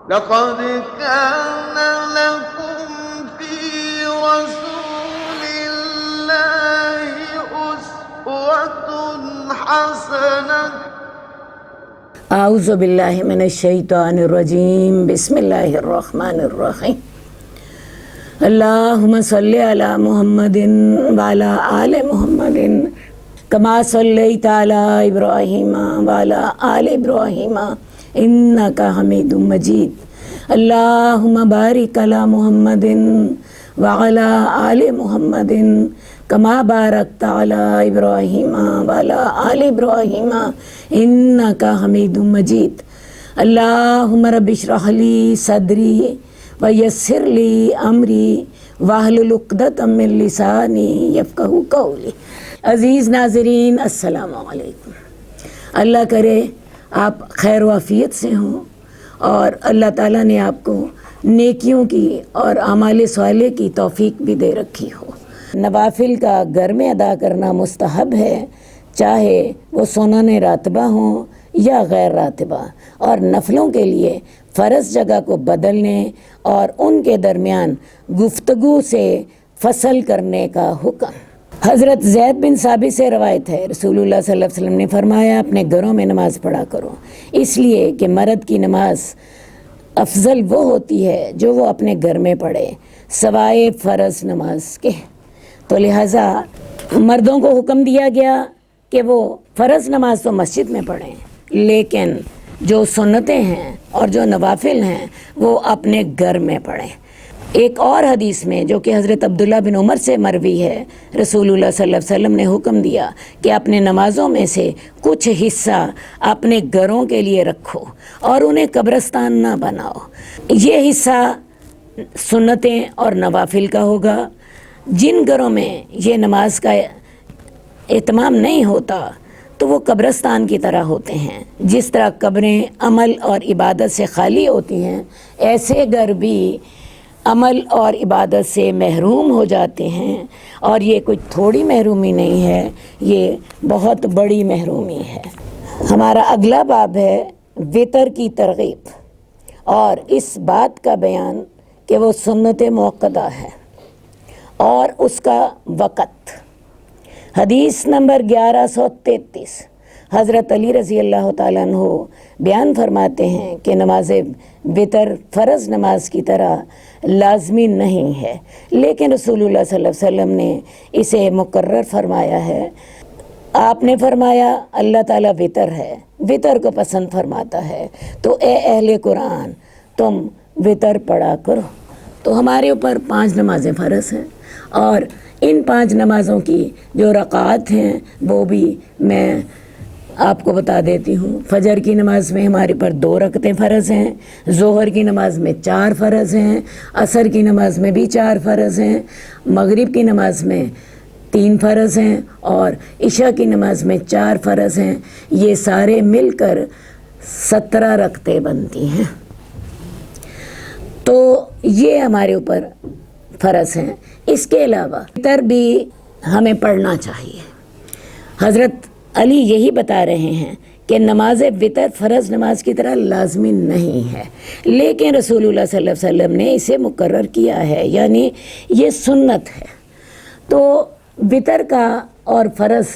لقد كان لكم في رسول الله أسوة حسنة اعوذ باللہ من الشیطان الرجیم بسم اللہ الرحمن الرحیم اللہم صلی علی محمد وعلی آل محمد کما صلیت علی ابراہیم وعلی آل ابراہیم انکا حمید مجید اللہم بارک علی محمد وعلی آل محمد کما بارکت علی ابراہیم وعلی آل ابراہیم انکا حمید مجید اللہم رب اشرح لی صدری ویسر لی امری واحلل عقدۃ من لسانی یفقہوا قولی۔ عزیز ناظرین السلام علیکم۔ اللہ کرے آپ خیر و عافیت سے ہوں اور اللہ تعالیٰ نے آپ کو نیکیوں کی اور اعمال صالح کی توفیق بھی دے رکھی ہو۔ نوافل کا گھر میں ادا کرنا مستحب ہے، چاہے وہ سنن راتبہ ہوں یا غیر راتبہ، اور نفلوں کے لیے فرض جگہ کو بدلنے اور ان کے درمیان گفتگو سے فصل کرنے کا حکم۔ حضرت زید بن ثابت سے روایت ہے، رسول اللہ صلی اللہ علیہ وسلم نے فرمایا اپنے گھروں میں نماز پڑھا کرو، اس لیے کہ مرد کی نماز افضل وہ ہوتی ہے جو وہ اپنے گھر میں پڑھے سوائے فرض نماز کے۔ تو لہٰذا مردوں کو حکم دیا گیا کہ وہ فرض نماز تو مسجد میں پڑھیں، لیکن جو سنتیں ہیں اور جو نوافل ہیں وہ اپنے گھر میں پڑھیں۔ ایک اور حدیث میں جو کہ حضرت عبداللہ بن عمر سے مروی ہے، رسول اللہ صلی اللہ علیہ وسلم نے حکم دیا کہ اپنے نمازوں میں سے کچھ حصہ اپنے گھروں کے لیے رکھو اور انہیں قبرستان نہ بناؤ۔ یہ حصہ سنتیں اور نوافل کا ہوگا۔ جن گھروں میں یہ نماز کا اہتمام نہیں ہوتا تو وہ قبرستان کی طرح ہوتے ہیں۔ جس طرح قبریں عمل اور عبادت سے خالی ہوتی ہیں، ایسے گھر بھی عمل اور عبادت سے محروم ہو جاتے ہیں، اور یہ کوئی تھوڑی محرومی نہیں ہے، یہ بہت بڑی محرومی ہے۔ ہمارا اگلا باب ہے وتر کی ترغیب اور اس بات کا بیان کہ وہ سنت موقدہ ہے اور اس کا وقت۔ حدیث نمبر 1133، حضرت علی رضی اللہ تعالیٰ عنہ بیان فرماتے ہیں کہ نماز وتر فرض نماز کی طرح لازمی نہیں ہے، لیکن رسول اللہ صلی اللہ علیہ وسلم نے اسے مقرر فرمایا ہے۔ آپ نے فرمایا اللہ تعالیٰ وتر ہے، وتر کو پسند فرماتا ہے، تو اے اہل قرآن تم وتر پڑھا کرو۔ تو ہمارے اوپر 5 نمازیں فرض ہیں، اور ان 5 نمازوں کی جو رکعات ہیں وہ بھی میں آپ کو بتا دیتی ہوں۔ فجر کی نماز میں ہمارے پر 2 رکعتیں فرض ہیں، ظہر کی نماز میں 4 فرض ہیں، عصر کی نماز میں بھی 4 فرض ہیں، مغرب کی نماز میں 3 فرض ہیں، اور عشاء کی نماز میں 4 فرض ہیں۔ یہ سارے مل کر 17 رکعتیں بنتی ہیں۔ تو یہ ہمارے اوپر فرض ہیں۔ اس کے علاوہ وتر بھی ہمیں پڑھنا چاہیے۔ حضرت علی یہی بتا رہے ہیں کہ نماز وتر فرض نماز کی طرح لازمی نہیں ہے، لیکن رسول اللہ صلی اللہ علیہ وسلم نے اسے مقرر کیا ہے، یعنی یہ سنت ہے۔ تو وتر کا اور فرض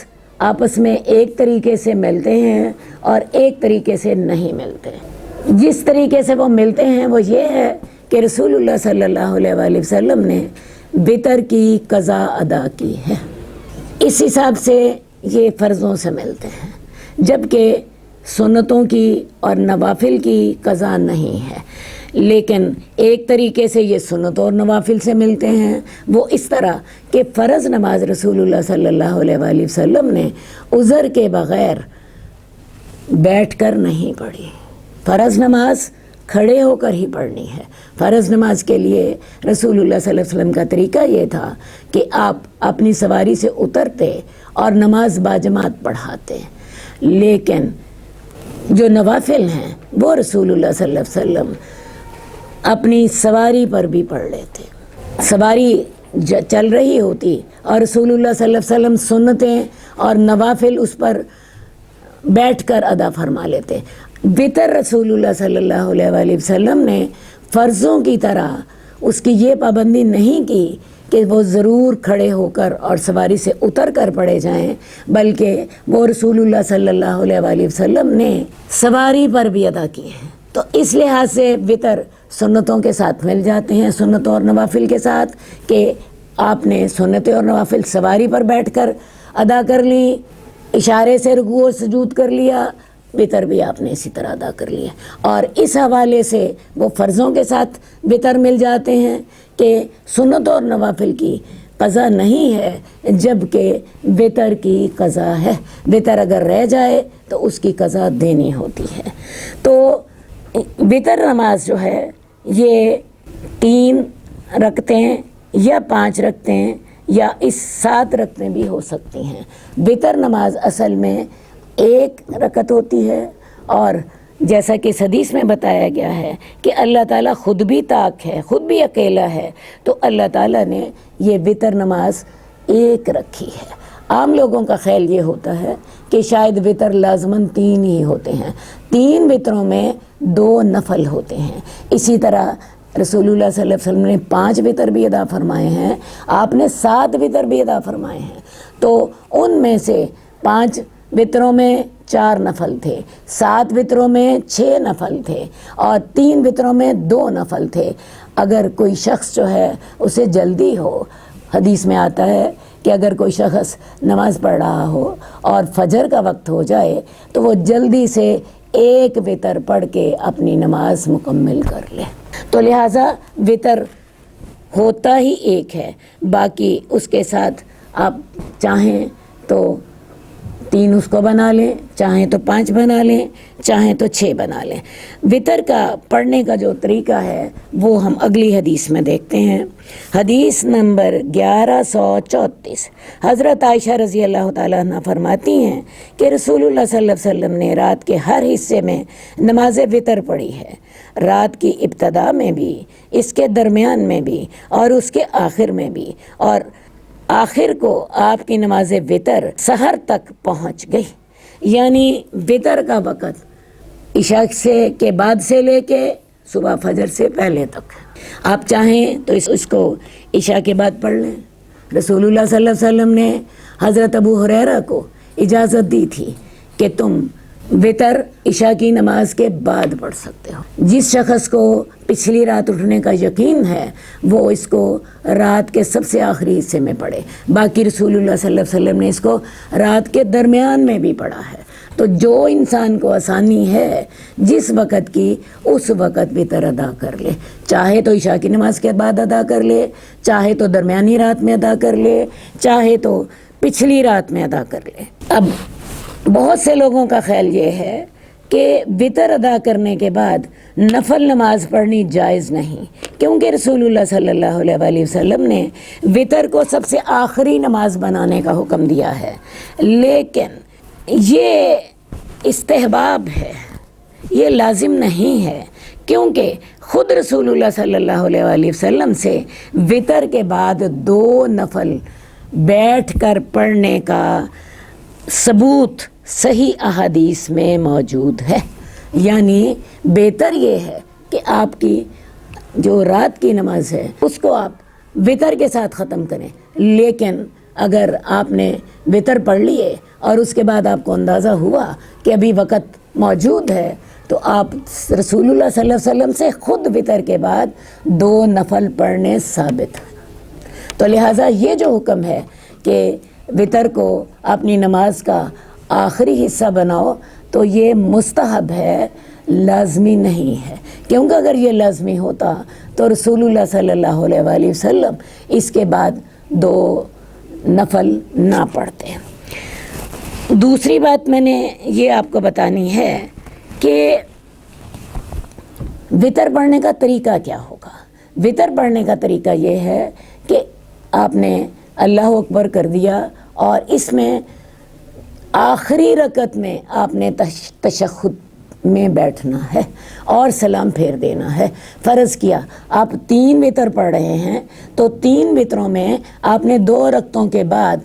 آپس میں ایک طریقے سے ملتے ہیں اور ایک طریقے سے نہیں ملتے۔ جس طریقے سے وہ ملتے ہیں وہ یہ ہے کہ رسول اللہ صلی اللہ علیہ وآلہ وسلم نے وتر کی قضا ادا کی ہے، اس حساب سے یہ فرضوں سے ملتے ہیں، جبکہ سنتوں کی اور نوافل کی قضا نہیں ہے۔ لیکن ایک طریقے سے یہ سنتوں اور نوافل سے ملتے ہیں، وہ اس طرح کہ فرض نماز رسول اللہ صلی اللہ علیہ وآلہ وسلم نے عذر کے بغیر بیٹھ کر نہیں پڑھی۔ فرض نماز کھڑے ہو کر ہی پڑھنی ہے۔ فرض نماز کے لیے رسول اللہ صلی اللہ علیہ وسلم کا طریقہ یہ تھا کہ آپ اپنی سواری سے اترتے اور نماز باجماعت پڑھاتے، لیکن جو نوافل ہیں وہ رسول اللہ صلی اللہ علیہ وسلم اپنی سواری پر بھی پڑھ لیتے۔ سواری چل رہی ہوتی اور رسول اللہ صلی اللہ علیہ وسلم سنتیں اور نوافل اس پر بیٹھ کر ادا فرما لیتے۔ وطر رسول اللہ صلی اللہ علیہ وآلہ وسلم نے فرضوں کی طرح اس کی یہ پابندی نہیں کی کہ وہ ضرور کھڑے ہو کر اور سواری سے اتر کر پڑے جائیں، بلکہ وہ رسول اللہ صلی اللہ علیہ وآلہ وسلم نے سواری پر بھی ادا کی ہیں۔ تو اس لحاظ سے وطر سنتوں کے ساتھ مل جاتے ہیں، سنتوں اور نوافل کے ساتھ، کہ آپ نے سنتیں اور نوافل سواری پر بیٹھ کر ادا کر لی، اشارے سے رکوع و سجود کر لیا، وطر بھی آپ نے اسی طرح ادا کر لیا۔ اور اس حوالے سے وہ فرضوں کے ساتھ وطر مل جاتے ہیں کہ سنتوں اور نوافل کی قضا نہیں ہے جبکہ وطر کی قضا ہے۔ وطر اگر رہ جائے تو اس کی قضا دینی ہوتی ہے۔ تو وطر نماز جو ہے یہ 3 رکعتیں یا 5 رکعتیں یا اس 7 رکعتیں بھی ہو سکتی ہیں۔ وطر نماز اصل میں 1 رکعت ہوتی ہے، اور جیسا کہ اس حدیث میں بتایا گیا ہے کہ اللہ تعالیٰ خود بھی طاق ہے، خود بھی اکیلا ہے، تو اللہ تعالیٰ نے یہ وطر نماز 1 رکھی ہے۔ عام لوگوں کا خیال یہ ہوتا ہے کہ شاید وطر لازماً 3 ہی ہوتے ہیں، 3 وطروں میں 2 نفل ہوتے ہیں۔ اسی طرح رسول اللہ صلی اللہ علیہ وسلم نے 5 وطر بھی ادا فرمائے ہیں، آپ نے 7 وطر بھی ادا فرمائے ہیں۔ تو ان میں سے 5 وطروں میں 4 نفل تھے، 7 وطروں میں 6 نفل تھے، اور 3 وطروں میں 2 نفل تھے۔ اگر کوئی شخص جو ہے اسے جلدی ہو، حدیث میں آتا ہے کہ اگر کوئی شخص نماز پڑھ رہا ہو اور فجر کا وقت ہو جائے تو وہ جلدی سے 1 وطر پڑھ کے اپنی نماز مکمل کر لے۔ تو لہٰذا وطر ہوتا ہی 1 ہے، باقی اس کے ساتھ آپ چاہیں تو 3 اس کو بنا لیں، چاہیں تو 5 بنا لیں، چاہیں تو 6 بنا لیں۔ وطر کا پڑھنے کا جو طریقہ ہے وہ ہم اگلی حدیث میں دیکھتے ہیں۔ حدیث نمبر 1134، حضرت عائشہ رضی اللہ تعالیٰ عنہ فرماتی ہیں کہ رسول اللہ صلی اللہ علیہ وسلم نے رات کے ہر حصے میں نماز وطر پڑھی ہے، رات کی ابتدا میں بھی، اس کے درمیان میں بھی، اور اس کے آخر میں بھی، اور آخر کو آپ کی نماز وطر سحر تک پہنچ گئی۔ یعنی وطر کا وقت عشاء کے بعد سے لے کے صبح فجر سے پہلے تک۔ آپ چاہیں تو اس کو عشاء کے بعد پڑھ لیں۔ رسول اللہ صلی اللہ علیہ وسلم نے حضرت ابو ہریرہ کو اجازت دی تھی کہ تم وطر عشاء کی نماز کے بعد پڑھ سکتے ہو۔ جس شخص کو پچھلی رات اٹھنے کا یقین ہے وہ اس کو رات کے سب سے آخری حصے میں پڑھے، باقی رسول اللہ صلی اللہ علیہ وسلم نے اس کو رات کے درمیان میں بھی پڑھا ہے۔ تو جو انسان کو آسانی ہے جس وقت کی اس وقت وطر ادا کر لے، چاہے تو عشاء کی نماز کے بعد ادا کر لے، چاہے تو درمیانی رات میں ادا کر لے، چاہے تو پچھلی رات میں ادا کر لے۔ اب بہت سے لوگوں کا خیال یہ ہے کہ وطر ادا کرنے کے بعد نفل نماز پڑھنی جائز نہیں، کیونکہ رسول اللہ صلی اللہ علیہ وآلہ وسلم نے وطر کو سب سے آخری نماز بنانے کا حکم دیا ہے، لیکن یہ استحباب ہے، یہ لازم نہیں ہے، کیونکہ خود رسول اللہ صلی اللہ علیہ وآلہ وسلم سے وطر کے بعد 2 نفل بیٹھ کر پڑھنے کا ثبوت صحیح احادیث میں موجود ہے۔ یعنی بہتر یہ ہے کہ آپ کی جو رات کی نماز ہے اس کو آپ وطر کے ساتھ ختم کریں، لیکن اگر آپ نے وطر پڑھ لیے اور اس کے بعد آپ کو اندازہ ہوا کہ ابھی وقت موجود ہے تو آپ رسول اللہ صلی اللہ علیہ وسلم سے خود وطر کے بعد 2 نفل پڑھنے ثابت ہیں۔ تو لہٰذا یہ جو حکم ہے کہ وطر کو اپنی نماز کا آخری حصہ بناؤ تو یہ مستحب ہے، لازمی نہیں ہے، کیونکہ اگر یہ لازمی ہوتا تو رسول اللہ صلی اللہ علیہ وآلہ وسلم اس کے بعد 2 نفل نہ پڑھتے۔ دوسری بات میں نے یہ آپ کو بتانی ہے کہ وطر پڑھنے کا طریقہ کیا ہوگا۔ وطر پڑھنے کا طریقہ یہ ہے کہ آپ نے اللہ اکبر کر دیا اور اس میں آخری رکعت میں آپ نے تشہد میں بیٹھنا ہے اور سلام پھیر دینا ہے۔ فرض کیا آپ 3 وطر پڑھ رہے ہیں تو 3 وطروں میں آپ نے 2 رکعتوں کے بعد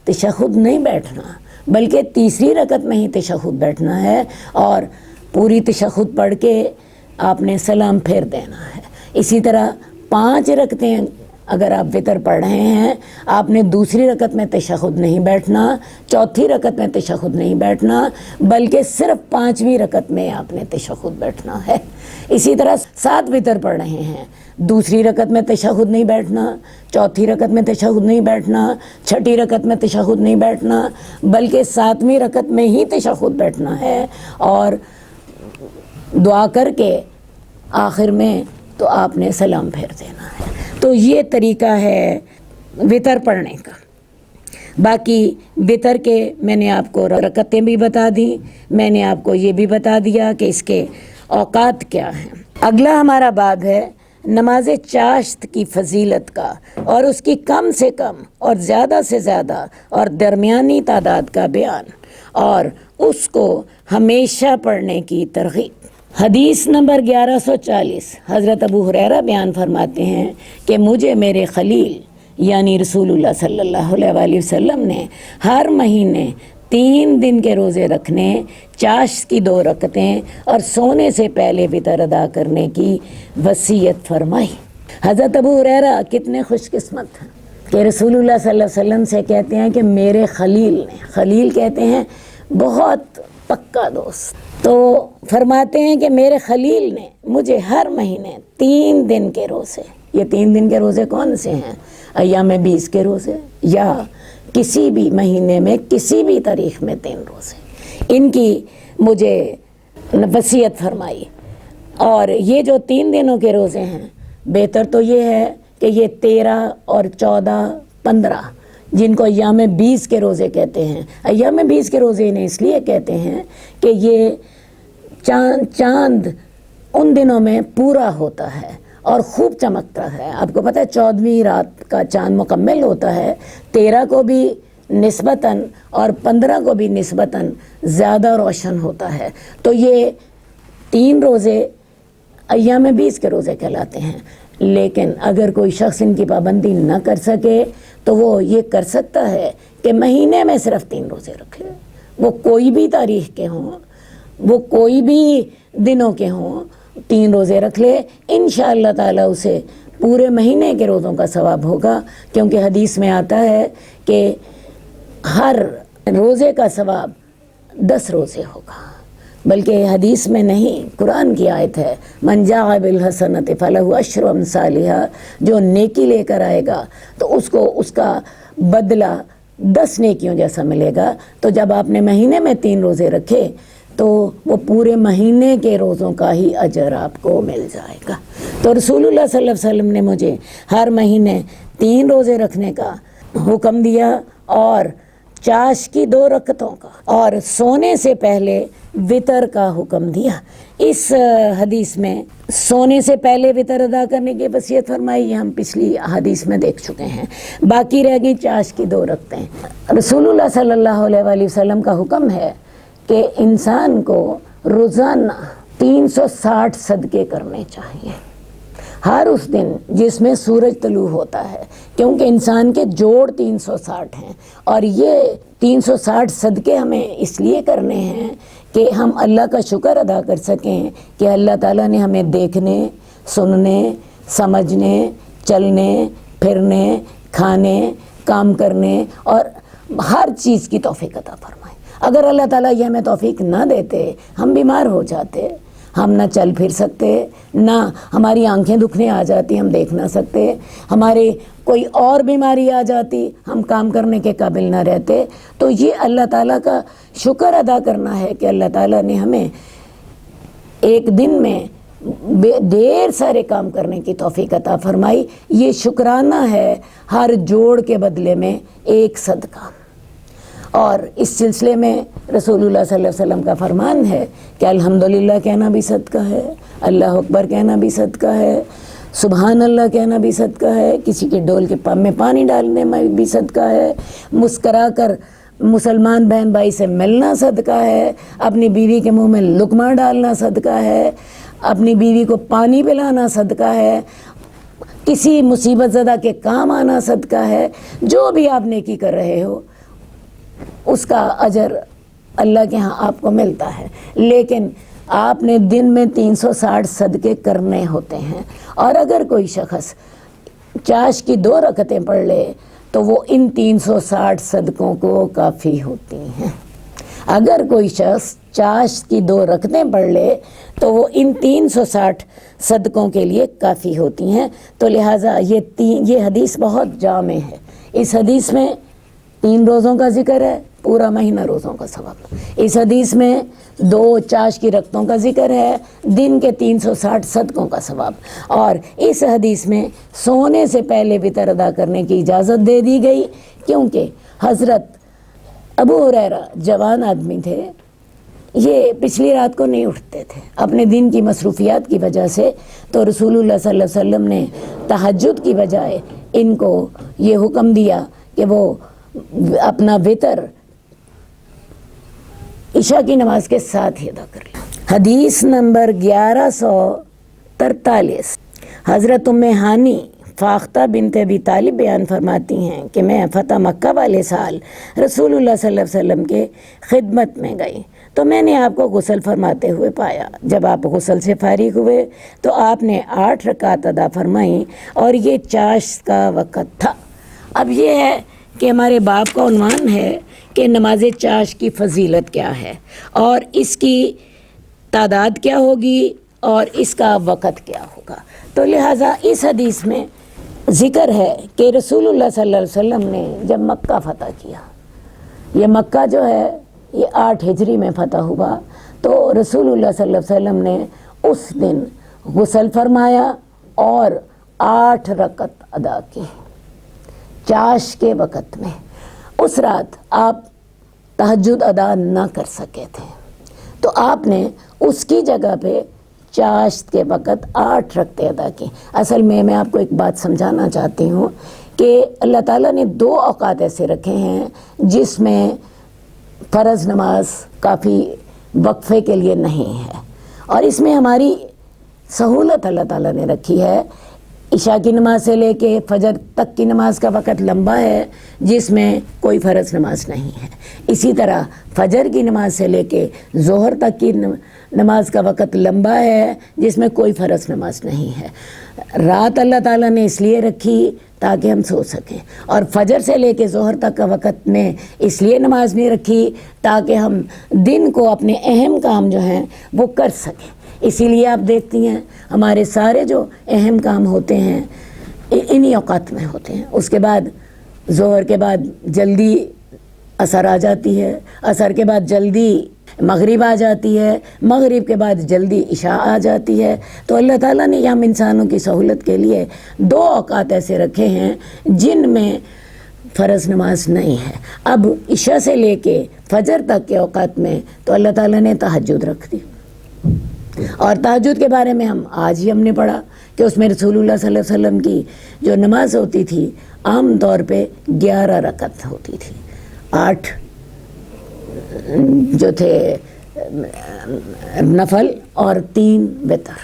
تشہد نہیں بیٹھنا، بلکہ تیسری رکعت میں ہی تشہد بیٹھنا ہے اور پوری تشہد پڑھ کے آپ نے سلام پھیر دینا ہے۔ اسی طرح 5 رکعتیں اگر آپ وطر پڑھ رہے ہیں، آپ نے دوسری رکعت میں تشہد نہیں بیٹھنا، چوتھی رکعت میں تشہد نہیں بیٹھنا، بلکہ صرف 5ویں رکعت میں آپ نے تشہد بیٹھنا ہے۔ اسی طرح 7 وطر پڑھ رہے ہیں، دوسری رکعت میں تشہد نہیں بیٹھنا، چوتھی رکعت میں تشہد نہیں بیٹھنا، چھٹی رکعت میں تشہد نہیں بیٹھنا، بلکہ 7ویں رکعت میں ہی تشہد بیٹھنا ہے اور دعا کر کے آخر میں تو آپ نے سلام پھیر دینا ہے۔ تو یہ طریقہ ہے وطر پڑھنے کا۔ باقی وطر کے میں نے آپ کو رکعتیں بھی بتا دیں، میں نے آپ کو یہ بھی بتا دیا کہ اس کے اوقات کیا ہیں۔ اگلا ہمارا باب ہے نماز چاشت کی فضیلت کا اور اس کی کم سے کم اور زیادہ سے زیادہ اور درمیانی تعداد کا بیان اور اس کو ہمیشہ پڑھنے کی ترغیب۔ حدیث نمبر 1140 حضرت ابو ہریرہ بیان فرماتے ہیں کہ مجھے میرے خلیل یعنی رسول اللہ صلی اللہ علیہ وآلہ وسلم نے ہر مہینے 3 دن کے روزے رکھنے، چاشت کی 2 رکعتیں اور سونے سے پہلے وطر ادا کرنے کی وصیت فرمائی۔ حضرت ابو ہریرہ کتنے خوش قسمت ہیں کہ رسول اللہ صلی اللہ علیہ وسلم سے کہتے ہیں کہ میرے خلیل نے، خلیل کہتے ہیں بہت پکا دوست، تو فرماتے ہیں کہ میرے خلیل نے مجھے ہر مہینے 3 دن کے روزے، یہ 3 دن کے روزے کون سے ہیں؟ ایام 20 کے روزے یا کسی بھی مہینے میں کسی بھی تاریخ میں 3 روزے، ان کی مجھے وصیت فرمائی۔ اور یہ جو 3 دنوں کے روزے ہیں، بہتر تو یہ ہے کہ یہ 13 اور 14 15 جن کو ایام 20 کے روزے کہتے ہیں، ایام 20 کے روزے انہیں اس لیے کہتے ہیں کہ یہ چاند ان دنوں میں پورا ہوتا ہے اور خوب چمکتا ہے۔ آپ کو پتہ ہے 14ویں رات کا چاند مکمل ہوتا ہے، 13 کو بھی نسبتاً اور 15 کو بھی نسبتاً زیادہ روشن ہوتا ہے۔ تو یہ 3 روزے ایام 20 کے روزے کہلاتے ہیں۔ لیکن اگر کوئی شخص ان کی پابندی نہ کر سکے تو وہ یہ کر سکتا ہے کہ مہینے میں صرف 3 روزے رکھے، وہ کوئی بھی تاریخ کے ہوں، وہ کوئی بھی دنوں کے ہوں، 3 روزے رکھ لے، انشاءاللہ تعالی اسے پورے مہینے کے روزوں کا ثواب ہوگا، کیونکہ حدیث میں آتا ہے کہ ہر روزے کا ثواب 10 روزے ہوگا، بلکہ حدیث میں نہیں، قرآن کی آیت ہے، من جاء بالحسنۃ فلہ عشر امثالھا، جو نیکی لے کر آئے گا تو اس کو اس کا بدلہ 10 نیکیوں جیسا ملے گا۔ تو جب آپ نے مہینے میں 3 روزے رکھے تو وہ پورے مہینے کے روزوں کا ہی اجر آپ کو مل جائے گا۔ تو رسول اللہ صلی اللہ علیہ وسلم نے مجھے ہر مہینے 3 روزے رکھنے کا حکم دیا اور چاشت کی 2 رکعتوں کا اور سونے سے پہلے وطر کا حکم دیا۔ اس حدیث میں سونے سے پہلے وطر ادا کرنے کی وصیت فرمائی، یہ ہم پچھلی حدیث میں دیکھ چکے ہیں۔ باقی رہ گئی چاشت کی 2 رکعتیں۔ رسول اللہ صلی اللہ علیہ وآلہ وسلم کا حکم ہے کہ انسان کو روزانہ 360 صدقے کرنے چاہیے، ہر اس دن جس میں سورج طلوع ہوتا ہے، کیونکہ انسان کے جوڑ 360 ہیں اور یہ 360 صدقے ہمیں اس لیے کرنے ہیں کہ ہم اللہ کا شکر ادا کر سکیں کہ اللہ تعالیٰ نے ہمیں دیکھنے، سننے، سمجھنے، چلنے، پھرنے، کھانے، کام کرنے اور ہر چیز کی توفیق عطا فرمائے۔ اگر اللہ تعالیٰ یہ ہمیں توفیق نہ دیتے، ہم بیمار ہو جاتے، ہم نہ چل پھر سکتے، نہ ہماری آنکھیں دکھنے آ جاتی، ہم دیکھ نہ سکتے، ہمارے کوئی اور بیماری آ جاتی، ہم کام کرنے کے قابل نہ رہتے۔ تو یہ اللہ تعالیٰ کا شکر ادا کرنا ہے کہ اللہ تعالیٰ نے ہمیں ایک دن میں ڈھیر سارے کام کرنے کی توفیق عطا فرمائی۔ یہ شکرانہ ہے ہر جوڑ کے بدلے میں 1 صدقہ۔ اور اس سلسلے میں رسول اللہ صلی اللہ علیہ وسلم کا فرمان ہے کہ الحمدللہ کہنا بھی صدقہ ہے، اللہ اکبر کہنا بھی صدقہ ہے، سبحان اللہ کہنا بھی صدقہ ہے، کسی کے ڈول کے پمپ میں پانی ڈالنے میں بھی صدقہ ہے، مسکرا کر مسلمان بہن بھائی سے ملنا صدقہ ہے، اپنی بیوی کے منہ میں لقمہ ڈالنا صدقہ ہے، اپنی بیوی کو پانی پلانا صدقہ ہے، کسی مصیبت زدہ کے کام آنا صدقہ ہے۔ جو بھی آپ نیکی کر رہے ہو اس کا اجر اللہ کے ہاں آپ کو ملتا ہے، لیکن آپ نے دن میں 360 صدقے کرنے ہوتے ہیں، اور اگر کوئی شخص چاش کی 2 رکعتیں پڑھ لے تو وہ ان 360 صدقوں کو کافی ہوتی ہیں۔ اگر کوئی شخص چاش کی 2 رکعتیں پڑھ لے تو وہ ان 360 صدقوں کے لیے کافی ہوتی ہیں۔ تو لہٰذا یہ حدیث بہت جامع ہے۔ اس حدیث میں 3 روزوں کا ذکر ہے، پورا مہینہ روزوں کا ثواب۔ اس حدیث میں 2 چاش کی رکعتوں کا ذکر ہے، دن کے 360 صدقوں کا ثواب۔ اور اس حدیث میں سونے سے پہلے وتر ادا کرنے کی اجازت دے دی گئی، کیونکہ حضرت ابو ہریرہ جوان آدمی تھے، یہ پچھلی رات کو نہیں اٹھتے تھے اپنے دن کی مصروفیات کی وجہ سے، تو رسول اللہ صلی اللہ علیہ وسلم نے تہجد کی بجائے ان کو یہ حکم دیا کہ وہ اپنا وتر عشاء کی نماز کے ساتھ ہی ادا کر لیں۔ حدیث نمبر 1143، حضرت ام ہانی فاختہ بنت ابی طالب بیان فرماتی ہیں کہ میں فتح مکہ والے سال رسول اللہ صلی اللہ علیہ وسلم کے خدمت میں گئی تو میں نے آپ کو غسل فرماتے ہوئے پایا۔ جب آپ غسل سے فارغ ہوئے تو آپ نے 8 رکعت ادا فرمائیں اور یہ چاش کا وقت تھا۔ اب یہ ہے کہ ہمارے باب کا عنوان ہے کہ نماز چاش کی فضیلت کیا ہے اور اس کی تعداد کیا ہوگی اور اس کا وقت کیا ہوگا۔ تو لہٰذا اس حدیث میں ذکر ہے کہ رسول اللہ صلی اللہ علیہ وسلم نے جب مکہ فتح کیا، یہ مکہ جو ہے یہ 8 ہجری میں فتح ہوا، تو رسول اللہ صلی اللہ علیہ وسلم نے اس دن غسل فرمایا اور 8 رکعت ادا کی چاش کے وقت میں۔ اس رات آپ تہجد ادا نہ کر سکے تھے، تو آپ نے اس کی جگہ پہ چاش کے وقت 8 رکعتیں ادا کی۔ اصل میں آپ کو ایک بات سمجھانا چاہتی ہوں کہ اللہ تعالیٰ نے 2 اوقات ایسے رکھے ہیں جس میں فرض نماز کافی وقفے کے لیے نہیں ہے، اور اس میں ہماری سہولت اللہ تعالیٰ نے رکھی ہے۔ عشاء کی نماز سے لے کے فجر تک کی نماز کا وقت لمبا ہے جس میں کوئی فرض نماز نہیں ہے، اسی طرح فجر کی نماز سے لے کے ظہر تک کی نماز کا وقت لمبا ہے جس میں کوئی فرض نماز نہیں ہے۔ رات اللہ تعالیٰ نے اس لیے رکھی تاکہ ہم سو سکیں، اور فجر سے لے کے ظہر تک کا وقت میں اس لیے نماز نہیں رکھی تاکہ ہم دن کو اپنے اہم کام جو ہیں وہ کر سکیں۔ اسی لیے آپ دیکھتی ہیں ہمارے سارے جو اہم کام ہوتے ہیں انہی اوقات میں ہوتے ہیں۔ اس کے بعد ظہر کے بعد جلدی عصر آ جاتی ہے، عصر کے بعد جلدی مغرب آ جاتی ہے، مغرب کے بعد جلدی عشاء آ جاتی ہے۔ تو اللہ تعالیٰ نے ہم انسانوں کی سہولت کے لیے 2 اوقات ایسے رکھے ہیں جن میں فرض نماز نہیں ہے۔ اب عشاء سے لے کے فجر تک کے اوقات میں تو اللہ تعالیٰ نے تہجد رکھ دی، اور تہجد کے بارے میں آج ہی ہم نے پڑھا کہ اس میں رسول اللہ صلی اللہ علیہ وسلم کی جو نماز ہوتی تھی عام طور پہ 11 رکعت ہوتی تھی، 8 جو تھے نفل اور 3 وتر،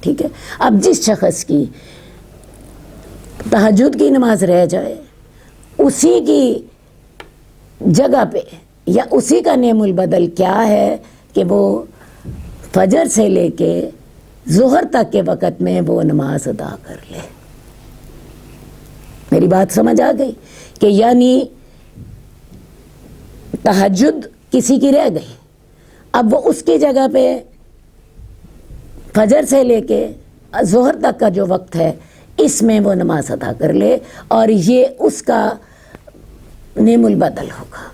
ٹھیک ہے۔ اب جس شخص کی تہجد کی نماز رہ جائے اسی کی جگہ پہ یا اسی کا نعم البدل کیا ہے کہ وہ فجر سے لے کے ظہر تک کے وقت میں وہ نماز ادا کر لے۔ میری بات سمجھ آ گئی کہ یعنی تہجد کسی کی رہ گئی، اب وہ اس کی جگہ پہ فجر سے لے کے ظہر تک کا جو وقت ہے اس میں وہ نماز ادا کر لے، اور یہ اس کا نعم البدل ہوگا،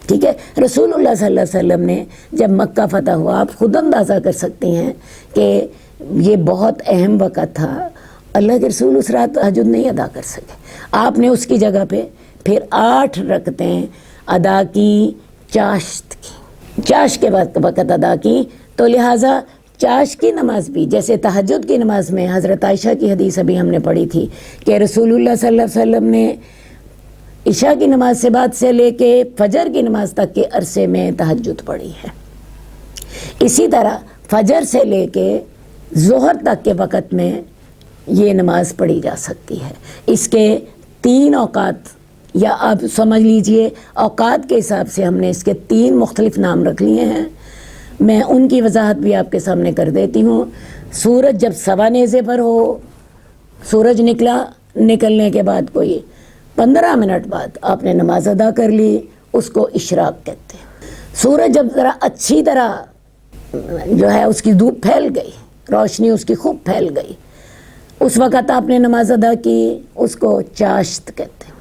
ٹھیک ہے۔ رسول اللہ صلی اللہ علیہ وسلم نے جب مکہ فتح ہوا، آپ خود اندازہ کر سکتی ہیں کہ یہ بہت اہم وقت تھا، اللہ کے رسول اس رات تہجد نہیں ادا کر سکے، آپ نے اس کی جگہ پہ پھر 8 رکعتیں ادا کی، چاش کے وقت ادا کی۔ تو لہٰذا چاش کی نماز بھی جیسے تہجد کی نماز میں حضرت عائشہ کی حدیث ابھی ہم نے پڑھی تھی کہ رسول اللہ صلی اللہ علیہ وسلم نے عشاء کی نماز سے بعد سے لے کے فجر کی نماز تک کے عرصے میں تہجد پڑھی ہے، اسی طرح فجر سے لے کے ظہر تک کے وقت میں یہ نماز پڑھی جا سکتی ہے۔ اس کے 3 اوقات یا آپ سمجھ لیجئے اوقات کے حساب سے ہم نے اس کے 3 مختلف نام رکھ لیے ہیں. میں ان کی وضاحت بھی آپ کے سامنے کر دیتی ہوں. سورج جب سوا نیزے پر ہو، سورج نکلنے کے بعد کوئی 15 منٹ بعد آپ نے نماز ادا کر لی، اس کو اشراق کہتے ہیں. سورج جب ذرا اچھی طرح جو ہے اس کی دھوپ پھیل گئی، روشنی اس کی خوب پھیل گئی، اس وقت آپ نے نماز ادا کی، اس کو چاشت کہتے ہیں.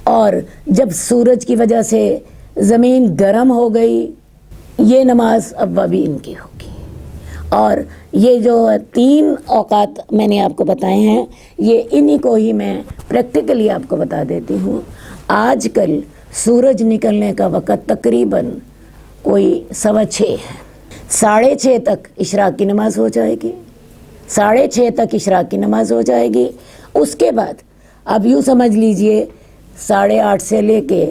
اور جب سورج کی وجہ سے زمین گرم ہو گئی، یہ نماز اوابین کی ہوگی. اور یہ جو 3 اوقات میں نے آپ کو بتائے ہیں، یہ انہی کو ہی میں پریکٹیکلی آپ کو بتا دیتی ہوں. آج کل سورج نکلنے کا وقت تقریباً کوئی 6:15 ہے. 6:30 تک اشراق کی نماز ہو جائے گی. 6:30 تک اشراق کی نماز ہو جائے گی. اس کے بعد اب یوں سمجھ لیجئے 8:30 سے لے کے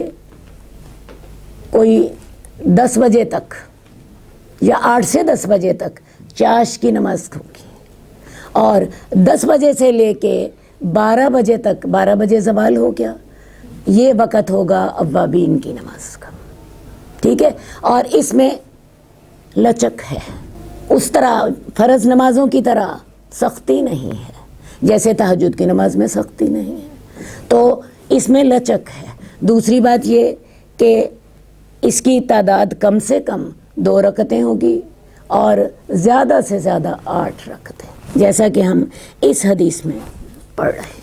کوئی 10 بجے تک یا 8 سے 10 بجے تک چاش کی نماز ہوگی. اور 10 بجے سے لے کے 12 بجے تک، 12 بجے زوال ہو گیا، یہ وقت ہوگا اوابین کی نماز کا. ٹھیک ہے. اور اس میں لچک ہے. اس طرح فرض نمازوں کی طرح سختی نہیں ہے، جیسے تہجد کی نماز میں سختی نہیں ہے، تو اس میں لچک ہے. دوسری بات یہ کہ اس کی تعداد کم سے کم 2 رکعتیں ہوگی اور زیادہ سے زیادہ 8 رکعتیں، جیسا کہ ہم اس حدیث میں پڑھ رہے ہیں.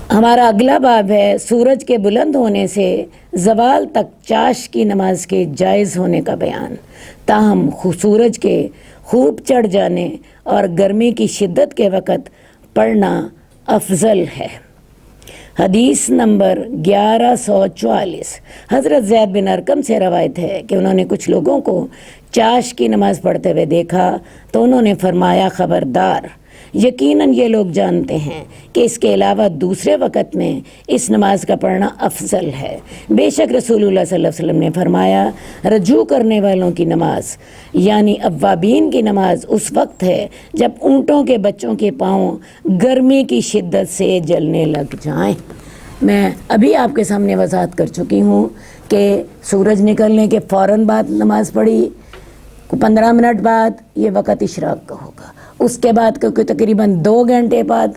ہمارا اگلا باب ہے سورج کے بلند ہونے سے زوال تک چاش کی نماز کے جائز ہونے کا بیان. تاہم سورج کے خوب چڑھ جانے اور گرمی کی شدت کے وقت پڑھنا افضل ہے. حدیث نمبر 1144. حضرت زید بن ارقم سے روایت ہے کہ انہوں نے کچھ لوگوں کو چاش کی نماز پڑھتے ہوئے دیکھا تو انہوں نے فرمایا، خبردار، یقیناً یہ لوگ جانتے ہیں کہ اس کے علاوہ دوسرے وقت میں اس نماز کا پڑھنا افضل ہے. بے شک رسول اللہ صلی اللہ علیہ وسلم نے فرمایا، رجوع کرنے والوں کی نماز یعنی اوابین کی نماز اس وقت ہے جب اونٹوں کے بچوں کے پاؤں گرمی کی شدت سے جلنے لگ جائیں. میں ابھی آپ کے سامنے وضاحت کر چکی ہوں کہ سورج نکلنے کے فوراً بعد نماز پڑھی، 15 منٹ بعد یہ وقت اشراق کا ہوگا. اس کے بعد تقریباً 2 گھنٹے بعد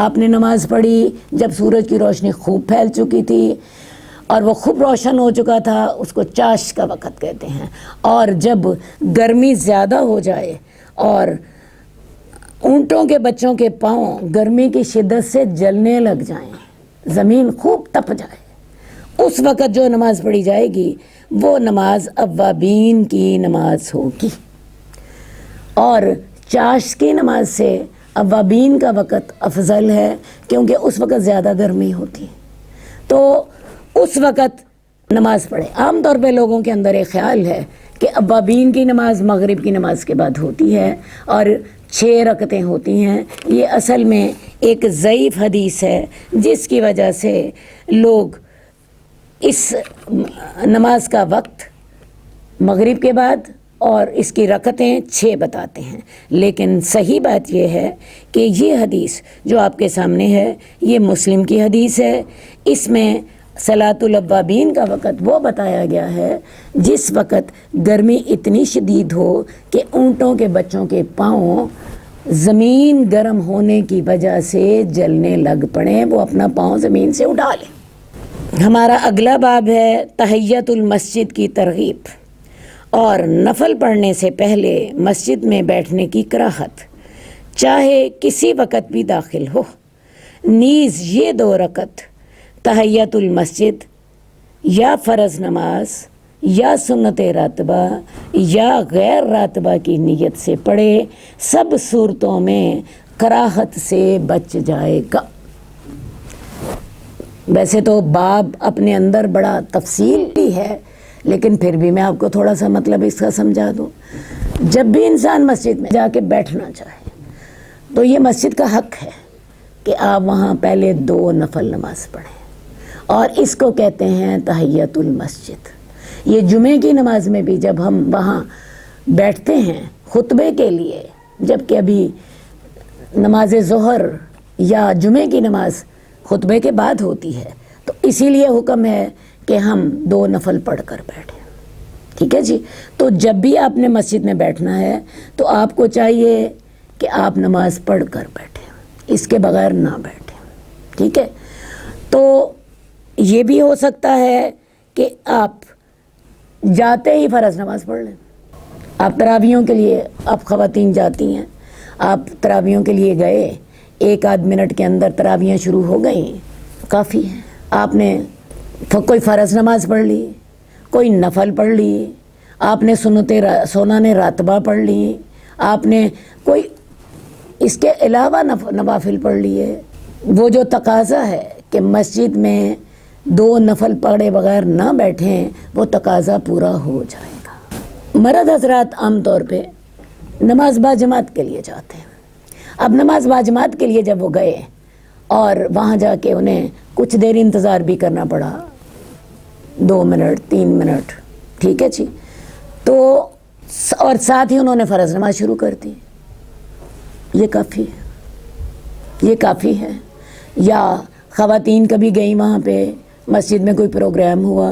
آپ نے نماز پڑھی جب سورج کی روشنی خوب پھیل چکی تھی اور وہ خوب روشن ہو چکا تھا، اس کو چاش کا وقت کہتے ہیں. اور جب گرمی زیادہ ہو جائے اور اونٹوں کے بچوں کے پاؤں گرمی کی شدت سے جلنے لگ جائیں، زمین خوب تپ جائے، اس وقت جو نماز پڑھی جائے گی وہ نماز اوابین کی نماز ہوگی. اور چاش کی نماز سے اوابین کا وقت افضل ہے کیونکہ اس وقت زیادہ گرمی ہوتی ہے، تو اس وقت نماز پڑھے. عام طور پہ لوگوں کے اندر ایک خیال ہے کہ اوابین کی نماز مغرب کی نماز کے بعد ہوتی ہے اور 6 رکعتیں ہوتی ہیں. یہ اصل میں ایک ضعیف حدیث ہے جس کی وجہ سے لوگ اس نماز کا وقت مغرب کے بعد اور اس کی رکعتیں 6 بتاتے ہیں. لیکن صحیح بات یہ ہے کہ یہ حدیث جو آپ کے سامنے ہے یہ مسلم کی حدیث ہے. اس میں صلاۃ الاوابین کا وقت وہ بتایا گیا ہے جس وقت گرمی اتنی شدید ہو کہ اونٹوں کے بچوں کے پاؤں زمین گرم ہونے کی وجہ سے جلنے لگ پڑیں، وہ اپنا پاؤں زمین سے اٹھا لیں. ہمارا اگلا باب ہے تحیت المسجد کی ترغیب اور نفل پڑھنے سے پہلے مسجد میں بیٹھنے کی کراہت، چاہے کسی وقت بھی داخل ہو. نیز یہ 2 رکعت تحیت المسجد یا فرض نماز یا سنت راتبہ یا غیر راتبہ کی نیت سے پڑھے، سب صورتوں میں کراہت سے بچ جائے گا. ویسے تو باب اپنے اندر بڑا تفصیلی ہے، لیکن پھر بھی میں آپ کو تھوڑا سا مطلب اس کا سمجھا دوں. جب بھی انسان مسجد میں جا کے بیٹھنا چاہے تو یہ مسجد کا حق ہے کہ آپ وہاں پہلے 2 نفل نماز پڑھیں، اور اس کو کہتے ہیں تحیت المسجد. یہ جمعے کی نماز میں بھی جب ہم وہاں بیٹھتے ہیں خطبے کے لیے، جب کہ ابھی نماز ظہر یا جمعے کی نماز خطبے کے بعد ہوتی ہے، تو اسی لیے حکم ہے کہ ہم 2 نفل پڑھ کر بیٹھیں، ٹھیک ہے جی۔ تو جب بھی آپ نے مسجد میں بیٹھنا ہے تو آپ کو چاہیے کہ آپ نماز پڑھ کر بیٹھیں، اس کے بغیر نہ بیٹھیں، ٹھیک ہے۔ تو یہ بھی ہو سکتا ہے کہ آپ جاتے ہی فرض نماز پڑھ لیں۔ آپ تراویحوں کے لیے، آپ خواتین جاتی ہیں، آپ تراویحوں کے لیے گئے، 1 آدھ منٹ کے اندر تراویحیں شروع ہو گئیں، کافی ہے۔ آپ نے کوئی فرض نماز پڑھ لی، کوئی نفل پڑھ لی، آپ نے سنن راتبہ پڑھ لی، آپ نے کوئی اس کے علاوہ نوافل پڑھ لیے۔ وہ جو تقاضا ہے کہ مسجد میں 2 نفل پڑھے بغیر نہ بیٹھیں، وہ تقاضا پورا ہو جائے گا۔ مرد حضرات عام طور پہ نماز باجماعت کے لیے جاتے ہیں۔ اب نماز باجماعت کے لیے جب وہ گئے اور وہاں جا کے انہیں کچھ دیر انتظار بھی کرنا پڑا، 2 منٹ 3 منٹ، ٹھیک ہے جی، تو اور ساتھ ہی انہوں نے فرض نماز شروع کر دی، یہ کافی ہے، یہ کافی ہے۔ یا خواتین کبھی گئیں وہاں پہ، مسجد میں کوئی پروگرام ہوا،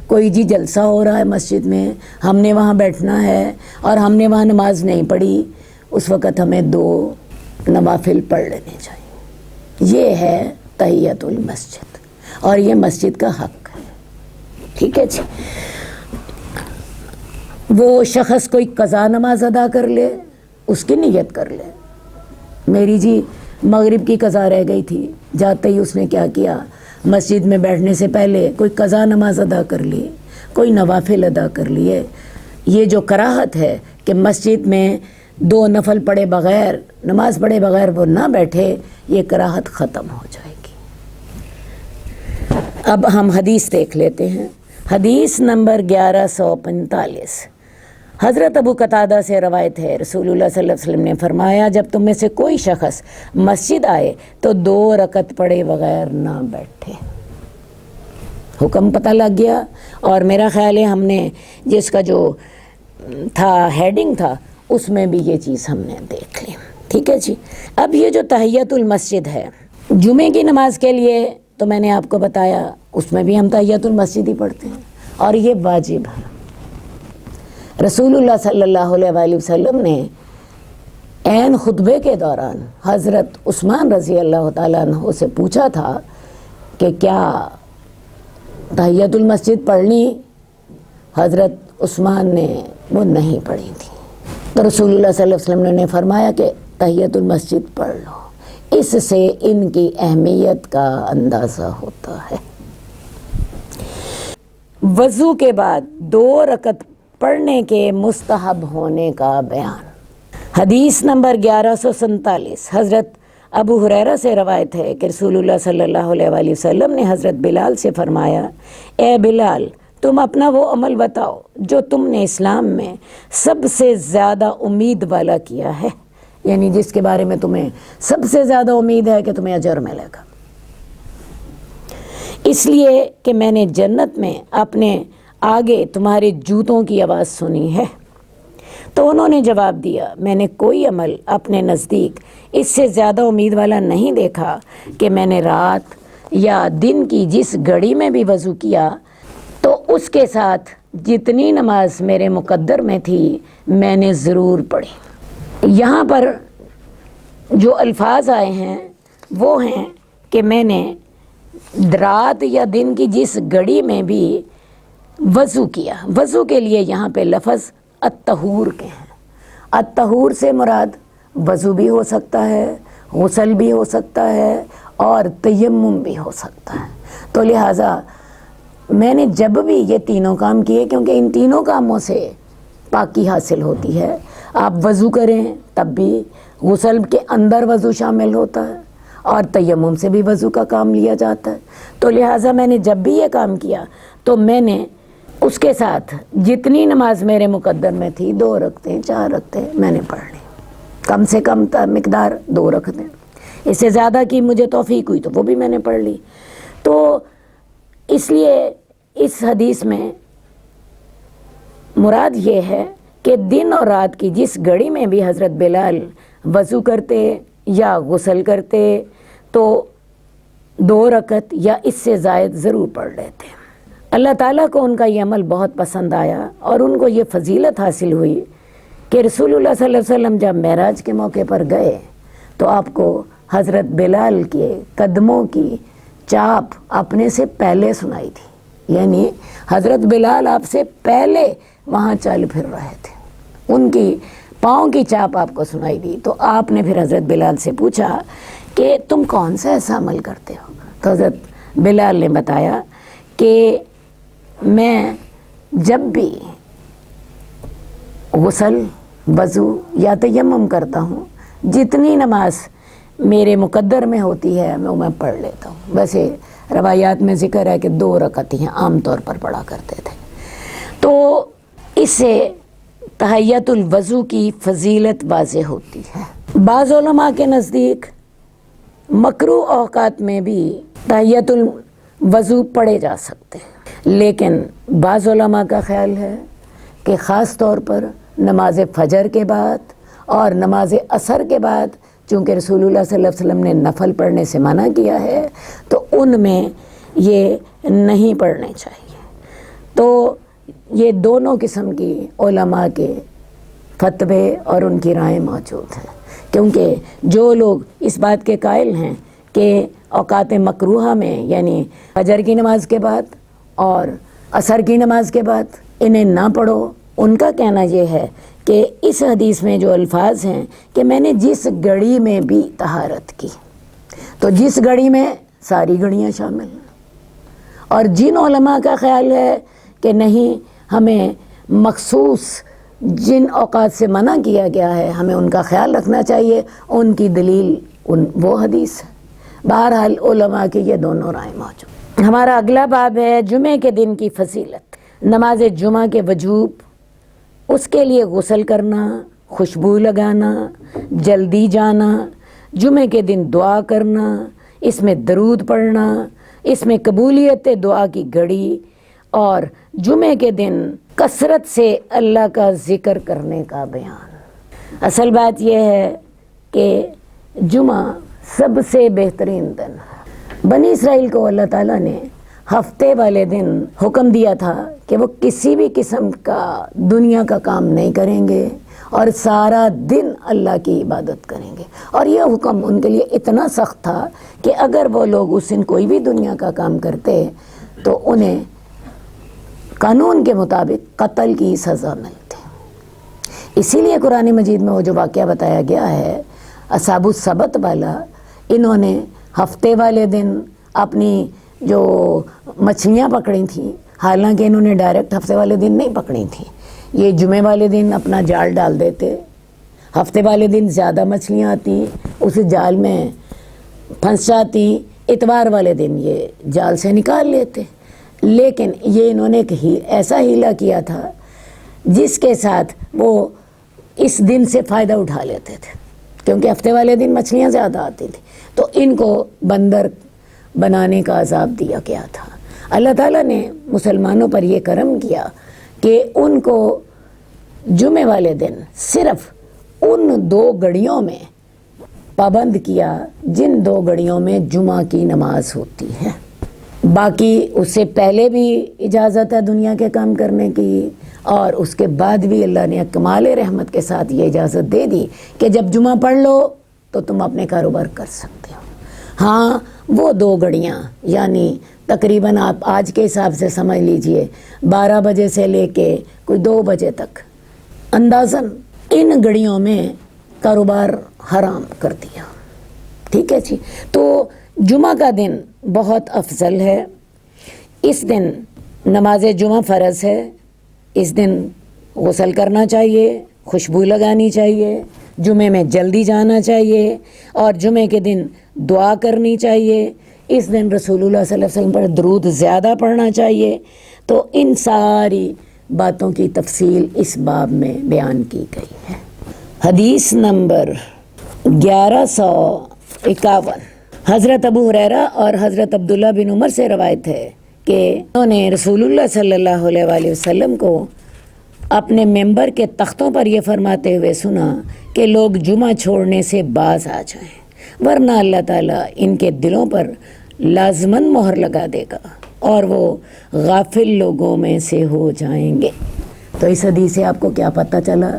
کوئی جی جلسہ ہو رہا ہے مسجد میں، ہم نے وہاں بیٹھنا ہے اور ہم نے وہاں نماز نہیں پڑھی، اس وقت ہمیں 2 نوافل پڑھ لینے چاہیے۔ یہ ہے تحیۃ المسجد، اور یہ مسجد کا حق ہے، ٹھیک ہے جی۔ وہ شخص کوئی قضا نماز ادا کر لے، اس کی نیت کر لے۔ میری جی مغرب کی قضا رہ گئی تھی، جاتے ہی اس نے کیا کیا، مسجد میں بیٹھنے سے پہلے کوئی قضا نماز ادا کر لی، کوئی نوافل ادا کر لیے۔ یہ جو کراہت ہے کہ مسجد میں 2 نفل پڑھے بغیر، نماز پڑھے بغیر وہ نہ بیٹھے، یہ کراہت ختم ہو جائے گی۔ اب ہم حدیث دیکھ لیتے ہیں۔ حدیث نمبر 1145، حضرت ابو قتادہ سے روایت ہے، رسول اللہ صلی اللہ علیہ وسلم نے فرمایا، جب تم میں سے کوئی شخص مسجد آئے تو 2 رکعت پڑھے بغیر نہ بیٹھے۔ حکم پتہ لگ گیا، اور میرا خیال ہے ہم نے جس کا جو تھا ہیڈنگ تھا اس میں بھی یہ چیز ہم نے دیکھ لی، ٹھیک ہے جی۔ اب یہ جو تحیۃ المسجد ہے، جمعے کی نماز کے لیے تو میں نے آپ کو بتایا، اس میں بھی ہم تحیۃ المسجد ہی پڑھتے ہیں، اور یہ واجب ہے۔ رسول اللہ صلی اللہ علیہ وآلہ وسلم نے عین خطبے کے دوران حضرت عثمان رضی اللہ تعالیٰ عنہ سے پوچھا تھا کہ کیا تحیۃ المسجد پڑھنی؟ حضرت عثمان نے وہ نہیں پڑھی تھی، تو رسول اللہ صلی اللہ علیہ وسلم نے فرمایا کہ تحیۃ المسجد پڑھ لو، اس سے ان کی اہمیت کا اندازہ ہوتا ہے۔ وضو کے بعد 2 رکعت پڑھنے کے مستحب ہونے کا بیان۔ حدیث نمبر 1147، حضرت ابو ہریرہ سے روایت ہے کہ رسول اللہ صلی اللہ علیہ وآلہ وسلم نے حضرت بلال سے فرمایا، اے بلال، تم اپنا وہ عمل بتاؤ جو تم نے اسلام میں سب سے زیادہ امید والا کیا ہے، یعنی جس کے بارے میں تمہیں سب سے زیادہ امید ہے کہ تمہیں اجر ملے گا، اس لیے کہ میں نے جنت میں اپنے آگے تمہارے جوتوں کی آواز سنی ہے۔ تو انہوں نے جواب دیا، میں نے کوئی عمل اپنے نزدیک اس سے زیادہ امید والا نہیں دیکھا کہ میں نے رات یا دن کی جس گھڑی میں بھی وضو کیا تو اس کے ساتھ جتنی نماز میرے مقدر میں تھی میں نے ضرور پڑھی۔ یہاں پر جو الفاظ آئے ہیں وہ ہیں کہ میں نے رات یا دن کی جس گھڑی میں بھی وضو کیا۔ وضو کے لیے یہاں پہ لفظ الطہور کے ہیں۔ الطہور سے مراد وضو بھی ہو سکتا ہے، غسل بھی ہو سکتا ہے، اور تیمم بھی ہو سکتا ہے۔ تو لہٰذا میں نے جب بھی یہ تینوں کام کیے، کیونکہ ان تینوں کاموں سے پاکی حاصل ہوتی ہے، آپ وضو کریں تب بھی غسل کے اندر وضو شامل ہوتا ہے، اور تیمم سے بھی وضو کا کام لیا جاتا ہے۔ تو لہٰذا میں نے جب بھی یہ کام کیا تو میں نے اس کے ساتھ جتنی نماز میرے مقدر میں تھی، 2 رکعتیں 4 رکعتیں میں نے پڑھ لی، کم سے کم مقدار 2 رکعتیں، اس سے زیادہ کی مجھے توفیق ہوئی تو وہ بھی میں نے پڑھ لی۔ تو اس لیے اس حدیث میں مراد یہ ہے کہ دن اور رات کی جس گھڑی میں بھی حضرت بلال وضو کرتے یا غسل کرتے تو 2 رکعت یا اس سے زائد ضرور پڑھ لیتے. اللہ تعالیٰ کو ان کا یہ عمل بہت پسند آیا اور ان کو یہ فضیلت حاصل ہوئی کہ رسول اللہ صلی اللہ علیہ وسلم جب معراج کے موقع پر گئے تو آپ کو حضرت بلال کے قدموں کی چاپ اپنے سے پہلے سنائی تھی. یعنی حضرت بلال آپ سے پہلے وہاں چل پھر رہے تھے، ان کی پاؤں کی چاپ آپ کو سنائی دی. تو آپ نے پھر حضرت بلال سے پوچھا کہ تم کون سا ایسا عمل کرتے ہو؟ تو حضرت بلال نے بتایا کہ میں جب بھی غسل، وضو یا تیمم کرتا ہوں، جتنی نماز میرے مقدر میں ہوتی ہے میں پڑھ لیتا ہوں. ویسے روایات میں ذکر ہے کہ 2 رکعت ہی عام طور پر پڑھا کرتے تھے. تو اس سے تحیت الوضو کی فضیلت واضح ہوتی ہے. بعض علماء کے نزدیک مکروہ اوقات میں بھی تحیت الوضو پڑھے جا سکتے ہیں، لیکن بعض علماء کا خیال ہے کہ خاص طور پر نماز فجر کے بعد اور نماز عصر کے بعد، چونکہ رسول اللہ صلی اللہ علیہ وسلم نے نفل پڑھنے سے منع کیا ہے، تو ان میں یہ نہیں پڑھنے چاہیے. تو یہ دونوں قسم کی علماء کے فتوے اور ان کی رائے موجود ہیں، کیونکہ جو لوگ اس بات کے قائل ہیں کہ اوقات مکروہہ میں یعنی فجر کی نماز کے بعد اور عصر کی نماز کے بعد انہیں نہ پڑھو، ان کا کہنا یہ ہے کہ اس حدیث میں جو الفاظ ہیں کہ میں نے جس گھڑی میں بھی طہارت کی، تو جس گھڑی میں ساری گھڑیاں شامل ہیں. اور جن علماء کا خیال ہے کہ نہیں، ہمیں مخصوص جن اوقات سے منع کیا گیا ہے ہمیں ان کا خیال رکھنا چاہیے، ان کی دلیل وہ حدیث ہے. بہرحال علماء کی یہ دونوں رائے موجود. ہمارا اگلا باب ہے جمعے کے دن کی فضیلت. نماز جمعہ کے وجوب، اس کے لیے غسل کرنا، خوشبو لگانا، جلدی جانا، جمعے کے دن دعا کرنا، اس میں درود پڑھنا، اس میں قبولیت دعا کی گھڑی، اور جمعے کے دن کثرت سے اللہ کا ذکر کرنے کا بیان. اصل بات یہ ہے کہ جمعہ سب سے بہترین دن ہے. بنی اسرائیل کو اللہ تعالیٰ نے ہفتے والے دن حکم دیا تھا کہ وہ کسی بھی قسم کا دنیا کا کام نہیں کریں گے اور سارا دن اللہ کی عبادت کریں گے. اور یہ حکم ان کے لیے اتنا سخت تھا کہ اگر وہ لوگ اس دن کوئی بھی دنیا کا کام کرتے تو انہیں قانون کے مطابق قتل کی سزا ملتی. اسی لیے قرآن مجید میں وہ جو واقعہ بتایا گیا ہے اصحاب السبت والا، انہوں نے ہفتے والے دن اپنی جو مچھلیاں پکڑی تھیں، حالانکہ انہوں نے ڈائریکٹ ہفتے والے دن نہیں پکڑی تھیں، یہ جمعے والے دن اپنا جال ڈال دیتے. ہفتے والے دن زیادہ مچھلیاں آتی، اس جال میں پھنس جاتی، اتوار والے دن یہ جال سے نکال لیتے. لیکن یہ انہوں نے ایسا ہیلا کیا تھا جس کے ساتھ وہ اس دن سے فائدہ اٹھا لیتے تھے، کیونکہ ہفتے والے دن مچھلیاں زیادہ آتی تھیں، تو ان کو بندر بنانے کا عذاب دیا گیا تھا. اللہ تعالیٰ نے مسلمانوں پر یہ کرم کیا کہ ان کو جمعے والے دن صرف ان 2 گھڑیوں میں پابند کیا جن 2 گھڑیوں میں جمعہ کی نماز ہوتی ہے. باقی اس سے پہلے بھی اجازت ہے دنیا کے کام کرنے کی، اور اس کے بعد بھی اللہ نے کمال رحمت کے ساتھ یہ اجازت دے دی کہ جب جمعہ پڑھ لو تو تم اپنے کاروبار کر سکتے ہو. ہاں، وہ 2 گھڑیاں یعنی تقریباً آپ آج کے حساب سے سمجھ لیجئے 12 بجے سے لے کے کوئی 2 بجے تک اندازاً ان گھڑیوں میں کاروبار حرام کر دیا. ٹھیک ہے جی. تو جمعہ کا دن بہت افضل ہے. اس دن نماز جمعہ فرض ہے. اس دن غسل کرنا چاہیے، خوشبو لگانی چاہیے، جمعے میں جلدی جانا چاہیے، اور جمعے کے دن دعا کرنی چاہیے. اس دن رسول اللہ صلی اللہ علیہ وسلم پر درود زیادہ پڑھنا چاہیے. تو ان ساری باتوں کی تفصیل اس باب میں بیان کی گئی ہے. حدیث نمبر 1151 حضرت ابو ہریرہ اور حضرت عبداللہ بن عمر سے روایت ہے کہ انہوں نے رسول اللہ صلی اللہ علیہ وآلہ وسلم کو اپنے ممبر کے تختوں پر یہ فرماتے ہوئے سنا کہ لوگ جمعہ چھوڑنے سے باز آ جائیں، ورنہ اللہ تعالیٰ ان کے دلوں پر لازماً مہر لگا دے گا اور وہ غافل لوگوں میں سے ہو جائیں گے۔ تو اس حدیث سے آپ کو کیا پتہ چلا؟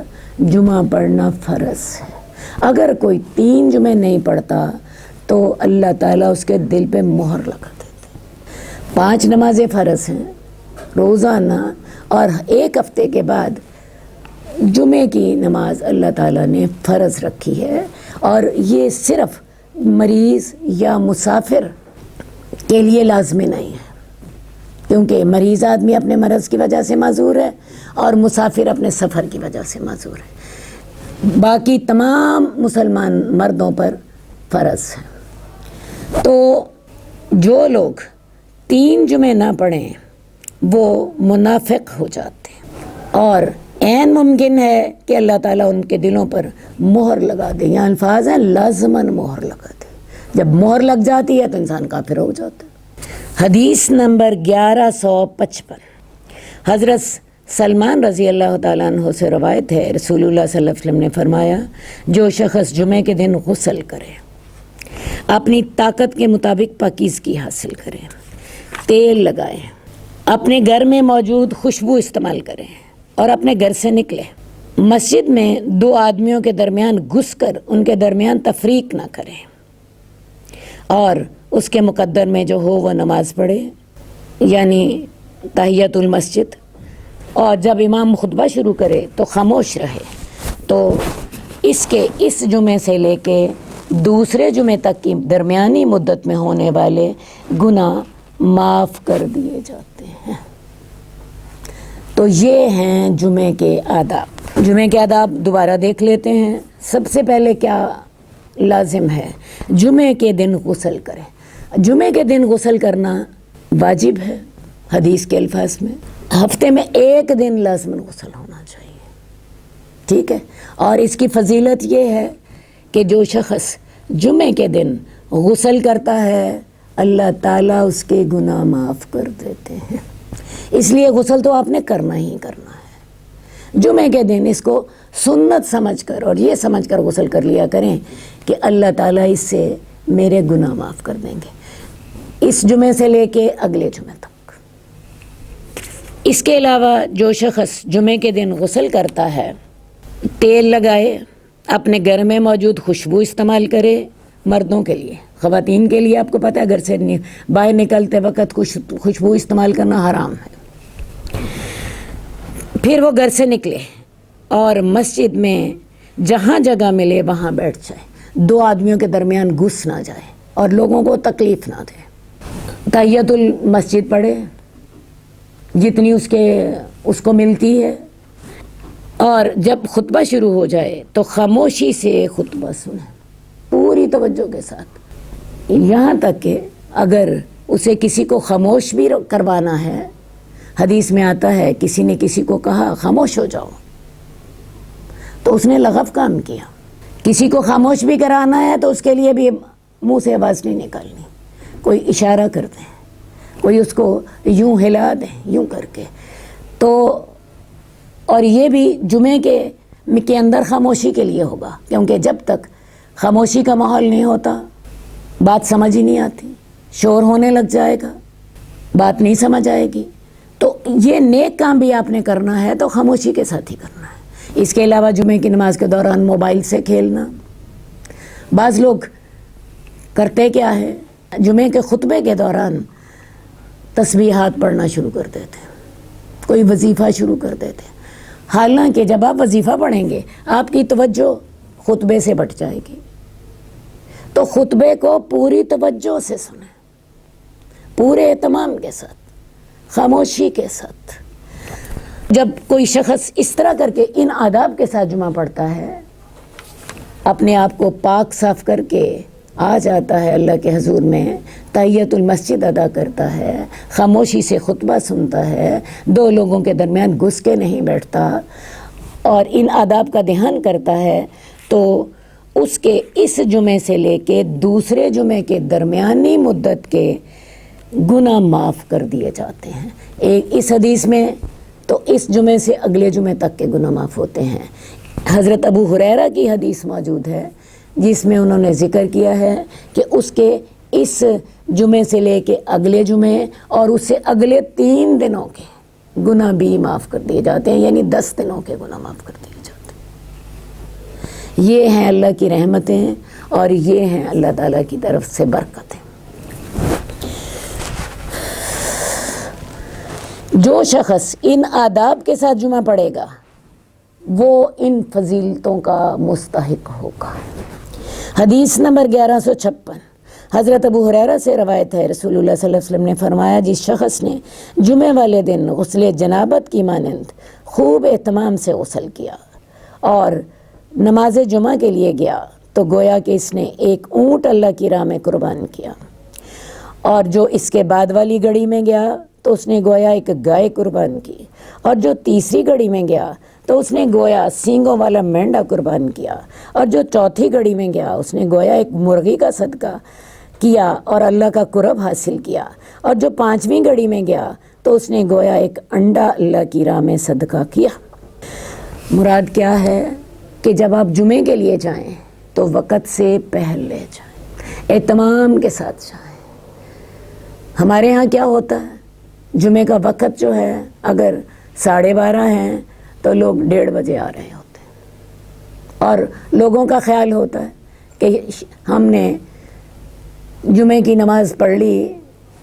جمعہ پڑھنا فرض ہے۔ اگر کوئی 3 جمعے نہیں پڑھتا تو اللہ تعالیٰ اس کے دل پہ مہر لگا دیتے۔ 5 نمازیں فرض ہیں روزانہ، اور 1 ہفتے کے بعد جمعے کی نماز اللہ تعالیٰ نے فرض رکھی ہے، اور یہ صرف مریض یا مسافر کے لیے لازمی نہیں ہے، کیونکہ مریض آدمی اپنے مرض کی وجہ سے معذور ہے اور مسافر اپنے سفر کی وجہ سے معذور ہے۔ باقی تمام مسلمان مردوں پر فرض ہے۔ تو جو لوگ 3 جمعے نہ پڑھیں وہ منافق ہو جاتے ہیں، اور عین ممکن ہے کہ اللہ تعالیٰ ان کے دلوں پر مہر لگا دے۔ یہاں الفاظ ہیں لازماً مہر لگا دے۔ جب مہر لگ جاتی ہے تو انسان کافر ہو جاتا ہے۔ حدیث نمبر 1155، حضرت سلمان رضی اللہ تعالیٰ عنہ سے روایت ہے، رسول اللہ صلی اللہ علیہ وسلم نے فرمایا، جو شخص جمعے کے دن غسل کرے، اپنی طاقت کے مطابق پاکیزگی حاصل کرے، تیل لگائے، اپنے گھر میں موجود خوشبو استعمال کرے اور اپنے گھر سے نکلے، مسجد میں 2 آدمیوں کے درمیان گھس کر ان کے درمیان تفریق نہ کرے، اور اس کے مقدر میں جو ہو وہ نماز پڑھے، یعنی تحیۃ المسجد، اور جب امام خطبہ شروع کرے تو خاموش رہے، تو اس جمعے سے لے کے دوسرے جمعے تک کی درمیانی مدت میں ہونے والے گناہ معاف کر دیے جاتے ہیں۔ تو یہ ہیں جمعے کے آداب۔ جمعے کے آداب دوبارہ دیکھ لیتے ہیں۔ سب سے پہلے کیا لازم ہے؟ جمعے کے دن غسل کریں۔ جمعے کے دن غسل کرنا واجب ہے حدیث کے الفاظ میں۔ ہفتے میں 1 دن لازماً غسل ہونا چاہیے، ٹھیک ہے؟ اور اس کی فضیلت یہ ہے کہ جو شخص جمعے کے دن غسل کرتا ہے اللہ تعالیٰ اس کے گناہ معاف کر دیتے ہیں۔ اس لیے غسل تو آپ نے کرنا ہی کرنا ہے جمعے کے دن۔ اس کو سنت سمجھ کر اور یہ سمجھ کر غسل کر لیا کریں کہ اللہ تعالیٰ اس سے میرے گناہ معاف کر دیں گے، اس جمعے سے لے کے اگلے جمعے تک۔ اس کے علاوہ جو شخص جمعے کے دن غسل کرتا ہے، تیل لگائے، اپنے گھر میں موجود خوشبو استعمال کرے، مردوں کے لیے، خواتین کے لیے آپ کو پتہ ہے گھر سے باہر نکلتے وقت خوشبو استعمال کرنا حرام ہے۔ پھر وہ گھر سے نکلے اور مسجد میں جہاں جگہ ملے وہاں بیٹھ جائے، 2 آدمیوں کے درمیان گھس نہ جائے اور لوگوں کو تکلیف نہ دے۔ تحیۃ المسجد پڑھے جتنی اس کو ملتی ہے، اور جب خطبہ شروع ہو جائے تو خاموشی سے خطبہ سنیں پوری توجہ کے ساتھ، یہاں تک کہ اگر اسے کسی کو خاموش بھی کروانا ہے، حدیث میں آتا ہے کسی نے کسی کو کہا خاموش ہو جاؤ تو اس نے لغو کام کیا۔ کسی کو خاموش بھی کرانا ہے تو اس کے لیے بھی منہ سے آواز نہیں نکالنی، کوئی اشارہ کر دیں، کوئی اس کو یوں ہلا دیں یوں کر کے۔ تو اور یہ بھی جمعے کے اندر خاموشی کے لیے ہوگا، کیونکہ جب تک خاموشی کا ماحول نہیں ہوتا بات سمجھ ہی نہیں آتی، شور ہونے لگ جائے گا، بات نہیں سمجھ آئے گی۔ تو یہ نیک کام بھی آپ نے کرنا ہے تو خاموشی کے ساتھ ہی کرنا ہے۔ اس کے علاوہ جمعے کی نماز کے دوران موبائل سے کھیلنا، بعض لوگ کرتے کیا ہے، جمعے کے خطبے کے دوران تسبیحات پڑھنا شروع کر دیتے ہیں، کوئی وظیفہ شروع کر دیتے ہیں، حالانکہ جب آپ وظیفہ پڑھیں گے آپ کی توجہ خطبے سے بٹ جائے گی۔ تو خطبے کو پوری توجہ سے سنیں، پورے اہتمام کے ساتھ، خاموشی کے ساتھ۔ جب کوئی شخص اس طرح کر کے ان آداب کے ساتھ جمعہ پڑھتا ہے، اپنے آپ کو پاک صاف کر کے آ جاتا ہے اللہ کے حضور میں، تحیۃ المسجد ادا کرتا ہے، خاموشی سے خطبہ سنتا ہے، 2 لوگوں کے درمیان گھس کے نہیں بیٹھتا اور ان آداب کا دھیان کرتا ہے، تو اس کے اس جمعے سے لے کے دوسرے جمعے کے درمیانی مدت کے گناہ معاف کر دیے جاتے ہیں۔ اس حدیث میں تو اس جمعے سے اگلے جمعے تک کے گناہ معاف ہوتے ہیں۔ حضرت ابو ہریرہ کی حدیث موجود ہے جس میں انہوں نے ذکر کیا ہے کہ اس کے اس جمعے سے لے کے اگلے جمعے اور اس سے اگلے 3 دنوں کے گناہ بھی معاف کر دیے جاتے ہیں، یعنی 10 دنوں کے گناہ معاف کر دیے جاتے ہیں۔ یہ ہیں اللہ کی رحمتیں اور یہ ہیں اللہ تعالیٰ کی طرف سے برکتیں۔ جو شخص ان آداب کے ساتھ جمعہ پڑھے گا وہ ان فضیلتوں کا مستحق ہوگا۔ حدیث نمبر 1156، حضرت ابو ہریرہ سے روایت ہے، رسول اللہ صلی اللہ علیہ وسلم نے فرمایا، جس شخص نے جمعے والے دن غسل جنابت کی مانند خوب اہتمام سے غسل کیا اور نماز جمعہ کے لیے گیا تو گویا کہ اس نے ایک اونٹ اللہ کی راہ میں قربان کیا، اور جو اس کے بعد والی گھڑی میں گیا تو اس نے گویا ایک گائے قربان کی، اور جو تیسری گھڑی میں گیا تو اس نے گویا سینگوں والا مینڈا قربان کیا، اور جو چوتھی گھڑی میں گیا اس نے گویا ایک مرغی کا صدقہ کیا اور اللہ کا قرب حاصل کیا، اور جو 5ویں گھڑی میں گیا تو اس نے گویا ایک انڈا اللہ کی راہ میں صدقہ کیا۔ مراد کیا ہے کہ جب آپ جمعے کے لیے جائیں تو وقت سے پہلے جائیں، اہتمام کے ساتھ جائیں۔ ہمارے ہاں کیا ہوتا ہے، جمعے کا وقت جو ہے اگر 12:30 ہیں تو لوگ 1:30 بجے آ رہے ہوتے ہیں، اور لوگوں کا خیال ہوتا ہے کہ ہم نے جمعے کی نماز پڑھ لی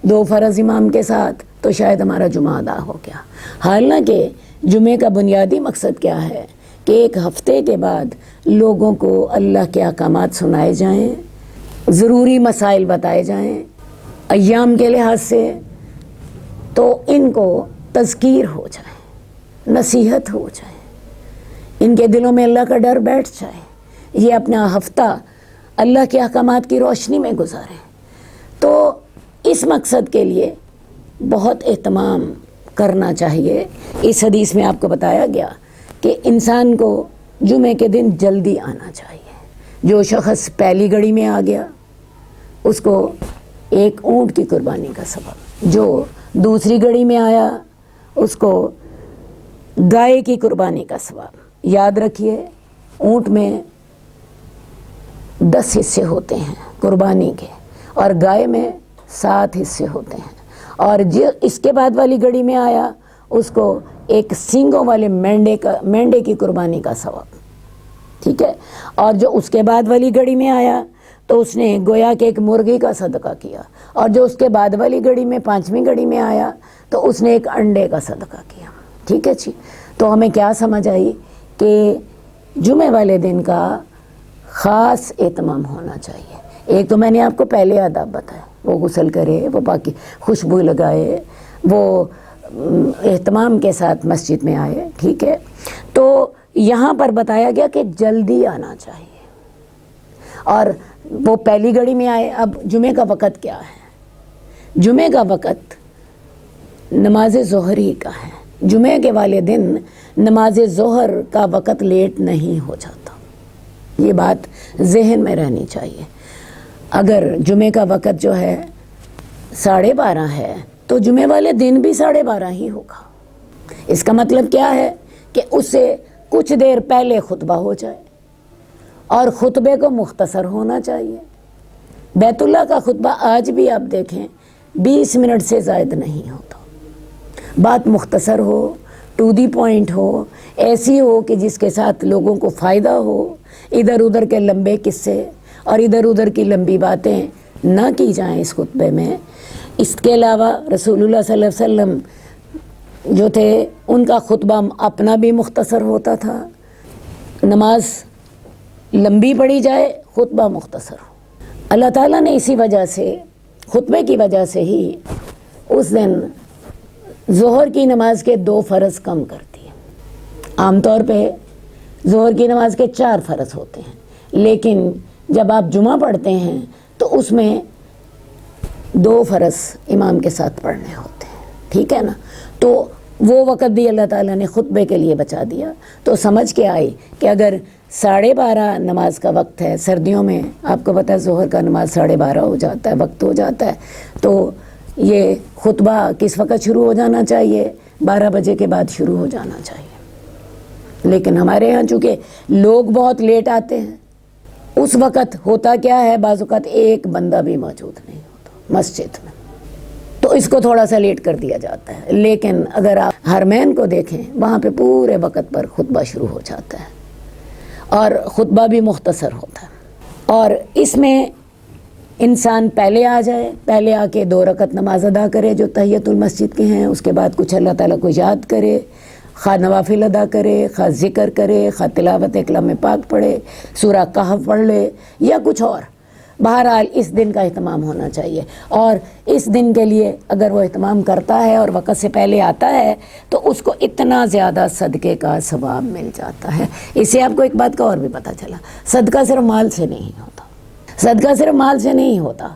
2 فرض امام کے ساتھ تو شاید ہمارا جمعہ ادا ہو گیا۔ حالانکہ جمعے کا بنیادی مقصد کیا ہے کہ ایک ہفتے کے بعد لوگوں کو اللہ کے احکامات سنائے جائیں، ضروری مسائل بتائے جائیں ایام کے لحاظ سے، تو ان کو تذکیر ہو جائے، نصیحت ہو جائے، ان کے دلوں میں اللہ کا ڈر بیٹھ جائے، یہ اپنا ہفتہ اللہ کے احکامات کی روشنی میں گزاریں۔ تو اس مقصد کے لیے بہت اہتمام کرنا چاہیے۔ اس حدیث میں آپ کو بتایا گیا کہ انسان کو جمعے کے دن جلدی آنا چاہیے۔ جو شخص پہلی گھڑی میں آ گیا اس کو ایک اونٹ کی قربانی کا ثواب، جو دوسری گھڑی میں آیا اس کو گائے کی قربانی کا ثواب۔ یاد رکھیے اونٹ میں 10 حصے ہوتے ہیں قربانی کے، اور گائے میں 7 حصے ہوتے ہیں، اور جو اس کے بعد والی گھڑی میں آیا اس کو ایک سینگوں والے مینڈے کی قربانی کا ثواب، ٹھیک ہے، اور جو اس کے بعد والی گھڑی میں آیا تو اس نے گویا کہ ایک مرغی کا صدقہ کیا، اور جو اس کے بعد والی گھڑی میں 5ویں گھڑی میں آیا تو اس نے ایک انڈے کا صدقہ کیا، ٹھیک ہے جی۔ تو ہمیں کیا سمجھ آئی کہ جمعے والے دن کا خاص اہتمام ہونا چاہیے۔ ایک تو میں نے آپ کو پہلے آداب بتائے، وہ غسل کرے، وہ باقی خوشبو لگائے، وہ اہتمام کے ساتھ مسجد میں آئے، ٹھیک ہے۔ تو یہاں پر بتایا گیا کہ جلدی آنا چاہیے، اور وہ پہلی گھڑی میں آئے۔ اب جمعے کا وقت کیا ہے؟ جمعے کا وقت نماز ظہر ہی کا ہے۔ جمعے کے والے دن نماز ظہر کا وقت لیٹ نہیں ہو جاتا، یہ بات ذہن میں رہنی چاہیے۔ اگر جمعے کا وقت جو ہے 12:30 ہے تو جمعے والے دن بھی 12:30 ہی ہوگا۔ اس کا مطلب کیا ہے کہ اس سے کچھ دیر پہلے خطبہ ہو جائے، اور خطبے کو مختصر ہونا چاہیے۔ بیت اللہ کا خطبہ آج بھی آپ دیکھیں 20 منٹ سے زائد نہیں ہوتا، بات مختصر ہو، ٹو دی پوائنٹ ہو، ایسی ہو کہ جس کے ساتھ لوگوں کو فائدہ ہو، ادھر ادھر کے لمبے قصے اور ادھر ادھر کی لمبی باتیں نہ کی جائیں اس خطبے میں۔ اس کے علاوہ رسول اللہ صلی اللہ علیہ وسلم جو تھے ان کا خطبہ اپنا بھی مختصر ہوتا تھا، نماز لمبی پڑھی جائے، خطبہ مختصر ہو۔ اللہ تعالیٰ نے اسی وجہ سے، خطبے کی وجہ سے ہی اس دن ظہر کی نماز کے 2 فرض کم کر دیے۔ عام طور پہ ظہر کی نماز کے 4 فرض ہوتے ہیں، لیکن جب آپ جمعہ پڑھتے ہیں تو اس میں 2 فرض امام کے ساتھ پڑھنے ہوتے ہیں، ٹھیک ہے نا۔ تو وہ وقت بھی اللہ تعالیٰ نے خطبے کے لیے بچا دیا۔ تو سمجھ کے آئی کہ اگر 12:30 نماز کا وقت ہے، سردیوں میں آپ کو پتہ ہے ظہر کا نماز 12:30 ہو جاتا ہے، وقت ہو جاتا ہے، تو یہ خطبہ کس وقت شروع ہو جانا چاہیے؟ 12 بجے کے بعد شروع ہو جانا چاہیے۔ لیکن ہمارے ہاں چونکہ لوگ بہت لیٹ آتے ہیں اس وقت ہوتا کیا ہے، بعض اوقات ایک بندہ بھی موجود نہیں ہوتا مسجد میں، تو اس کو تھوڑا سا لیٹ کر دیا جاتا ہے. لیکن اگر آپ حرمین کو دیکھیں، وہاں پہ پورے وقت پر خطبہ شروع ہو جاتا ہے اور خطبہ بھی مختصر ہوتا ہے. اور اس میں انسان پہلے آ جائے، پہلے آ کے 2 رکعت نماز ادا کرے جو تحیۃ المسجد کے ہیں، اس کے بعد کچھ اللہ تعالیٰ کو یاد کرے، خواہ نوافل ادا کرے، خواہ ذکر کرے، خواہ تلاوت کلام پاک پڑھے، سورہ کہف پڑھ لے یا کچھ اور. بہرحال اس دن کا اہتمام ہونا چاہیے، اور اس دن کے لیے اگر وہ اہتمام کرتا ہے اور وقت سے پہلے آتا ہے تو اس کو اتنا زیادہ صدقے کا ثواب مل جاتا ہے. اس سے آپ کو ایک بات کا اور بھی پتہ چلا، صدقہ صرف مال سے نہیں ہوتا، صدقہ صرف مال سے نہیں ہوتا.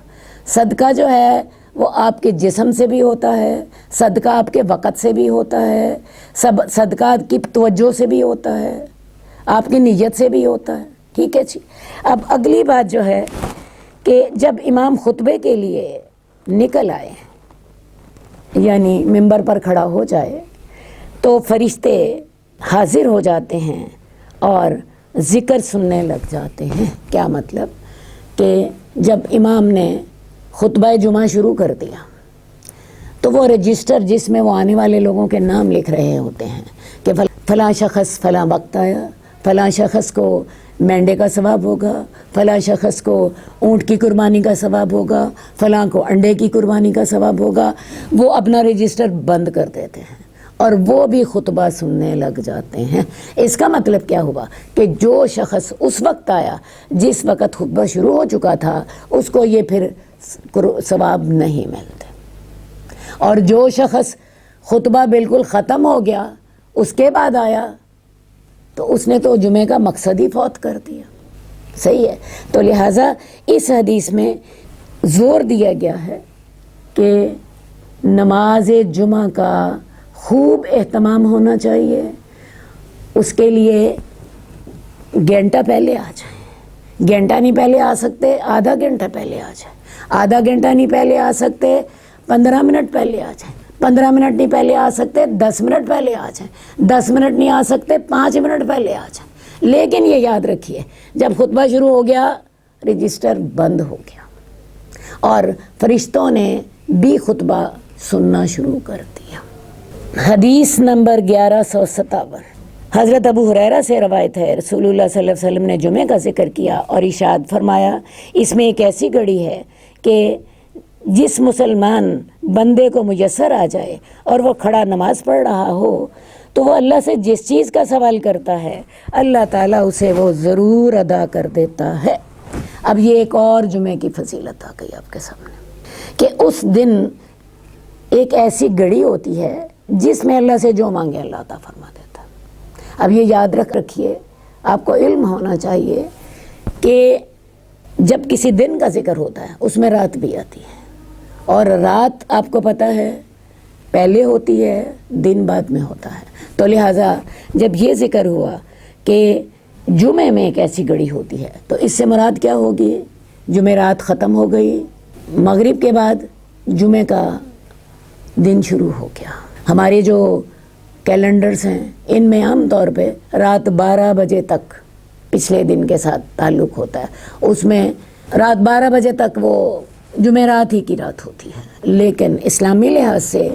صدقہ جو ہے وہ آپ کے جسم سے بھی ہوتا ہے، صدقہ آپ کے وقت سے بھی ہوتا ہے، صدقہ آپ کی توجہ سے بھی ہوتا ہے، آپ کی نیت سے بھی ہوتا ہے. ٹھیک ہے جی. اب اگلی بات جو ہے کہ جب امام خطبے کے لیے نکل آئے، یعنی ممبر پر کھڑا ہو جائے، تو فرشتے حاضر ہو جاتے ہیں اور ذکر سننے لگ جاتے ہیں. کیا مطلب کہ جب امام نے خطبہ جمعہ شروع کر دیا تو وہ رجسٹر جس میں وہ آنے والے لوگوں کے نام لکھ رہے ہوتے ہیں کہ فلاں شخص فلاں وقت آیا، فلاں شخص کو مینڈے کا ثواب ہوگا، فلاں شخص کو اونٹ کی قربانی کا ثواب ہوگا، فلاں کو انڈے کی قربانی کا ثواب ہوگا. وہ اپنا رجسٹر بند کر دیتے ہیں اور وہ بھی خطبہ سننے لگ جاتے ہیں. اس کا مطلب کیا ہوا کہ جو شخص اس وقت آیا جس وقت خطبہ شروع ہو چکا تھا، اس کو یہ پھر ثواب نہیں ملتے، اور جو شخص خطبہ بالکل ختم ہو گیا اس کے بعد آیا تو اس نے تو جمعے کا مقصد ہی فوت کر دیا. صحیح ہے. تو لہٰذا اس حدیث میں زور دیا گیا ہے کہ نماز جمعہ کا خوب اہتمام ہونا چاہیے. اس کے لیے گھنٹہ پہلے آ جائیں، گھنٹہ نہیں پہلے آ سکتے آدھا گھنٹہ پہلے آ جائیں، آدھا گھنٹہ نہیں پہلے آ سکتے 15 منٹ پہلے آ جائیں، 15 منٹ نہیں پہلے آ سکتے 10 منٹ پہلے آ جائیں، 10 منٹ نہیں آ سکتے 5 منٹ پہلے آ جائیں. لیکن یہ یاد رکھیے، جب خطبہ شروع ہو گیا رجسٹر بند ہو گیا اور فرشتوں نے بھی خطبہ سننا شروع کر دیا. حدیث نمبر 1157 حضرت ابو ہریرہ سے روایت ہے، رسول اللہ صلی اللہ علیہ وسلم نے جمعے کا ذکر کیا اور ارشاد فرمایا، اس میں ایک ایسی گھڑی ہے کہ جس مسلمان بندے کو میسر آ جائے اور وہ کھڑا نماز پڑھ رہا ہو تو وہ اللہ سے جس چیز کا سوال کرتا ہے اللہ تعالیٰ اسے وہ ضرور ادا کر دیتا ہے. اب یہ ایک اور جمعے کی فضیلت آ گئی آپ کے سامنے کہ اس دن ایک ایسی گھڑی ہوتی ہے جس میں اللہ سے جو مانگے اللہ عطا فرما دیتا ہے. اب یہ یاد رکھیے، آپ کو علم ہونا چاہیے کہ جب کسی دن کا ذکر ہوتا ہے اس میں رات بھی آتی ہے، اور رات آپ کو پتہ ہے پہلے ہوتی ہے دن بعد میں ہوتا ہے. تو لہٰذا جب یہ ذکر ہوا کہ جمعے میں ایک ایسی گھڑی ہوتی ہے تو اس سے مراد کیا ہوگی؟ جمعرات ختم ہو گئی، مغرب کے بعد جمعے کا دن شروع ہو گیا. ہمارے جو کیلنڈرز ہیں ان میں عام طور پہ رات 12 بجے تک پچھلے دن کے ساتھ تعلق ہوتا ہے، اس میں رات 12 بجے تک وہ جمعرات ہی کی رات ہوتی ہے. لیکن اسلامی لحاظ سے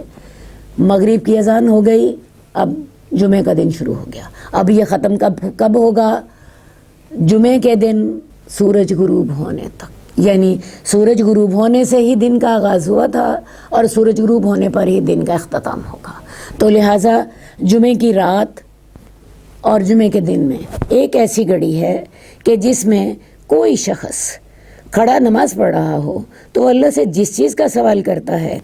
مغرب کی اذان ہو گئی، اب جمعے کا دن شروع ہو گیا. اب یہ ختم کب ہوگا؟ جمعے کے دن سورج غروب ہونے تک، یعنی سورج غروب ہونے سے ہی دن کا آغاز ہوا تھا اور سورج غروب ہونے پر ہی دن کا اختتام ہوگا. تو لہٰذا جمعے کی رات اور جمعے کے دن میں ایک ایسی گھڑی ہے کہ جس میں کوئی شخص کھڑا نماز پڑھ رہا ہو تو اللہ سے جس چیز کا سوال کرتا ہے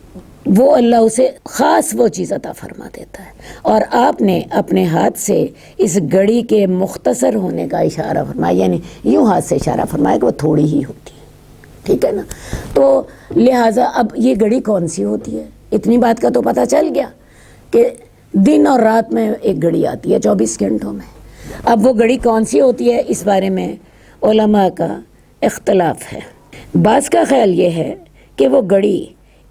وہ اللہ اسے خاص وہ چیز عطا فرما دیتا ہے. اور آپ نے اپنے ہاتھ سے اس گھڑی کے مختصر ہونے کا اشارہ فرمایا، یعنی یوں ہاتھ سے اشارہ فرمایا کہ وہ تھوڑی ہی ہوتی ہے. ٹھیک ہے نا؟ تو لہٰذا اب یہ گھڑی کون سی ہوتی ہے؟ اتنی بات کا تو پتہ چل گیا کہ دن اور رات میں ایک گھڑی آتی ہے 24 گھنٹوں میں. اب وہ گھڑی کون سی ہوتی ہے اس بارے میں علماء کا اختلاف ہے. بعض کا خیال یہ ہے کہ وہ گھڑی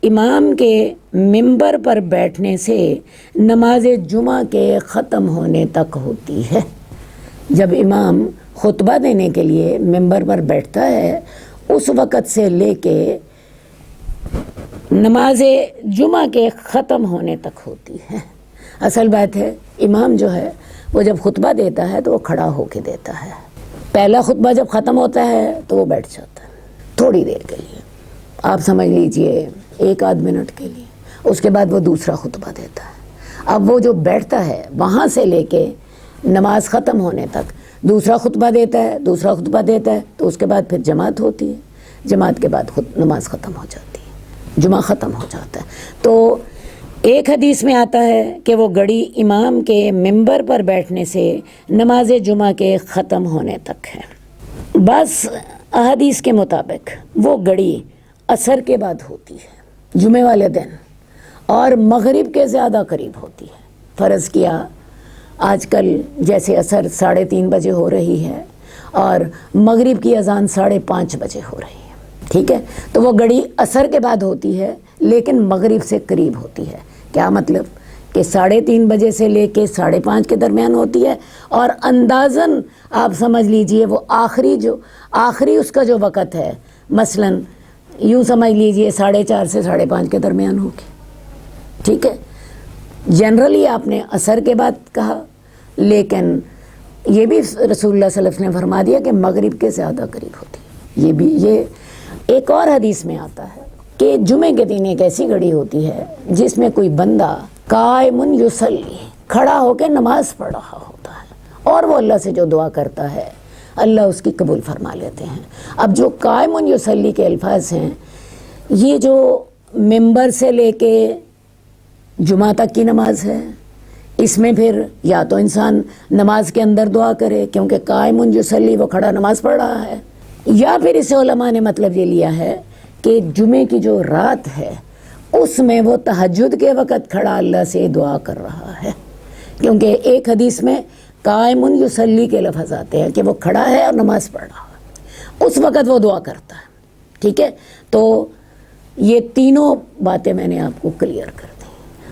امام کے ممبر پر بیٹھنے سے نماز جمعہ کے ختم ہونے تک ہوتی ہے. جب امام خطبہ دینے کے لیے ممبر پر بیٹھتا ہے اس وقت سے لے کے نماز جمعہ کے ختم ہونے تک ہوتی ہے۔ اصل بات ہے امام جو ہے وہ جب خطبہ دیتا ہے تو وہ کھڑا ہو کے دیتا ہے، پہلا خطبہ جب ختم ہوتا ہے تو وہ بیٹھ جاتا ہے تھوڑی دیر کے لیے، آپ سمجھ لیجئے 1 آدھ منٹ کے لیے، اس کے بعد وہ دوسرا خطبہ دیتا ہے۔ اب وہ جو بیٹھتا ہے وہاں سے لے کے نماز ختم ہونے تک دوسرا خطبہ دیتا ہے، دوسرا خطبہ دیتا ہے، تو اس کے بعد پھر جماعت ہوتی ہے، جماعت کے بعد نماز ختم ہو جاتی ہے، جمعہ ختم ہو جاتا ہے۔ تو ایک حدیث میں آتا ہے کہ وہ گھڑی امام کے ممبر پر بیٹھنے سے نماز جمعہ کے ختم ہونے تک ہے۔ بس احادیث کے مطابق وہ گھڑی عصر کے بعد ہوتی ہے جمعے والے دن، اور مغرب کے زیادہ قریب ہوتی ہے۔ فرض کیا آج کل جیسے عصر 3:30 بجے ہو رہی ہے اور مغرب کی اذان 5:30 بجے ہو رہی ہے، ٹھیک ہے، تو وہ گھڑی عصر کے بعد ہوتی ہے لیکن مغرب سے قریب ہوتی ہے۔ کیا مطلب کہ 3:30 بجے سے لے کے 5:30 کے درمیان ہوتی ہے، اور اندازاً آپ سمجھ لیجئے وہ آخری اس کا جو وقت ہے، مثلاً یوں سمجھ لیجئے 4:30 سے 5:30 کے درمیان ہوگی، ٹھیک ہے۔ جنرلی آپ نے عصر کے بعد کہا، لیکن یہ بھی رسول اللہ صلی اللہ علیہ وسلم نے فرما دیا کہ مغرب کے زیادہ قریب ہوتی ہے۔ یہ ایک اور حدیث میں آتا ہے کہ جمعے کے دن ایک ایسی گھڑی ہوتی ہے جس میں کوئی بندہ قائم یصلی کھڑا ہو کے نماز پڑھ رہا ہوتا ہے، اور وہ اللہ سے جو دعا کرتا ہے اللہ اس کی قبول فرما لیتے ہیں۔ اب جو قائم یصلی کے الفاظ ہیں، یہ جو ممبر سے لے کے جمعہ تک کی نماز ہے، اس میں پھر یا تو انسان نماز کے اندر دعا کرے کیونکہ قائم یصلی وہ کھڑا نماز پڑھ رہا ہے، یا پھر اس علماء نے مطلب یہ لیا ہے کہ جمعے کی جو رات ہے اس میں وہ تہجد کے وقت کھڑا اللہ سے دعا کر رہا ہے، کیونکہ ایک حدیث میں قائم یصلی کے لفظ آتے ہیں کہ وہ کھڑا ہے اور نماز پڑھ رہا ہے، اس وقت وہ دعا کرتا ہے، ٹھیک ہے۔ تو یہ تینوں باتیں میں نے آپ کو کلیئر کر دی۔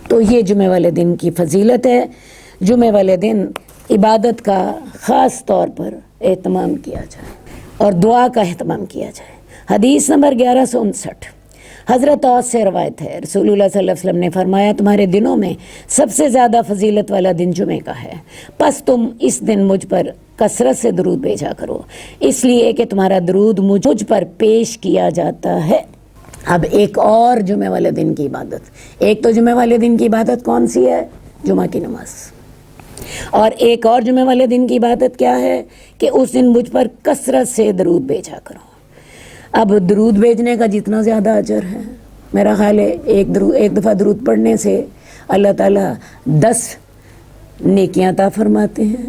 تو یہ جمعے والے دن کی فضیلت ہے، جمعے والے دن عبادت کا خاص طور پر اہتمام کیا جائے اور دعا کا اہتمام کیا جائے۔ حدیث نمبر 1159 حضرت اوس سے روایت ہے، رسول اللہ صلی اللہ علیہ وسلم نے فرمایا تمہارے دنوں میں سب سے زیادہ فضیلت والا دن جمعے کا ہے، پس تم اس دن مجھ پر کثرت سے درود بھیجا کرو، اس لیے کہ تمہارا درود مجھ پر پیش کیا جاتا ہے۔ اب ایک اور جمعے والے دن کی عبادت، ایک تو جمعے والے دن کی عبادت کون سی ہے؟ جمعہ کی نماز، اور ایک اور جمعے والے دن کی عبادت کیا ہے کہ اس دن مجھ پر کثرت سے درود بھیجا کرو۔ اب درود بھیجنے کا جتنا زیادہ اجر ہے، میرا خیال ہے ایک دفعہ درود پڑھنے سے اللہ تعالیٰ 10 نیکیاں عطا فرماتے ہیں،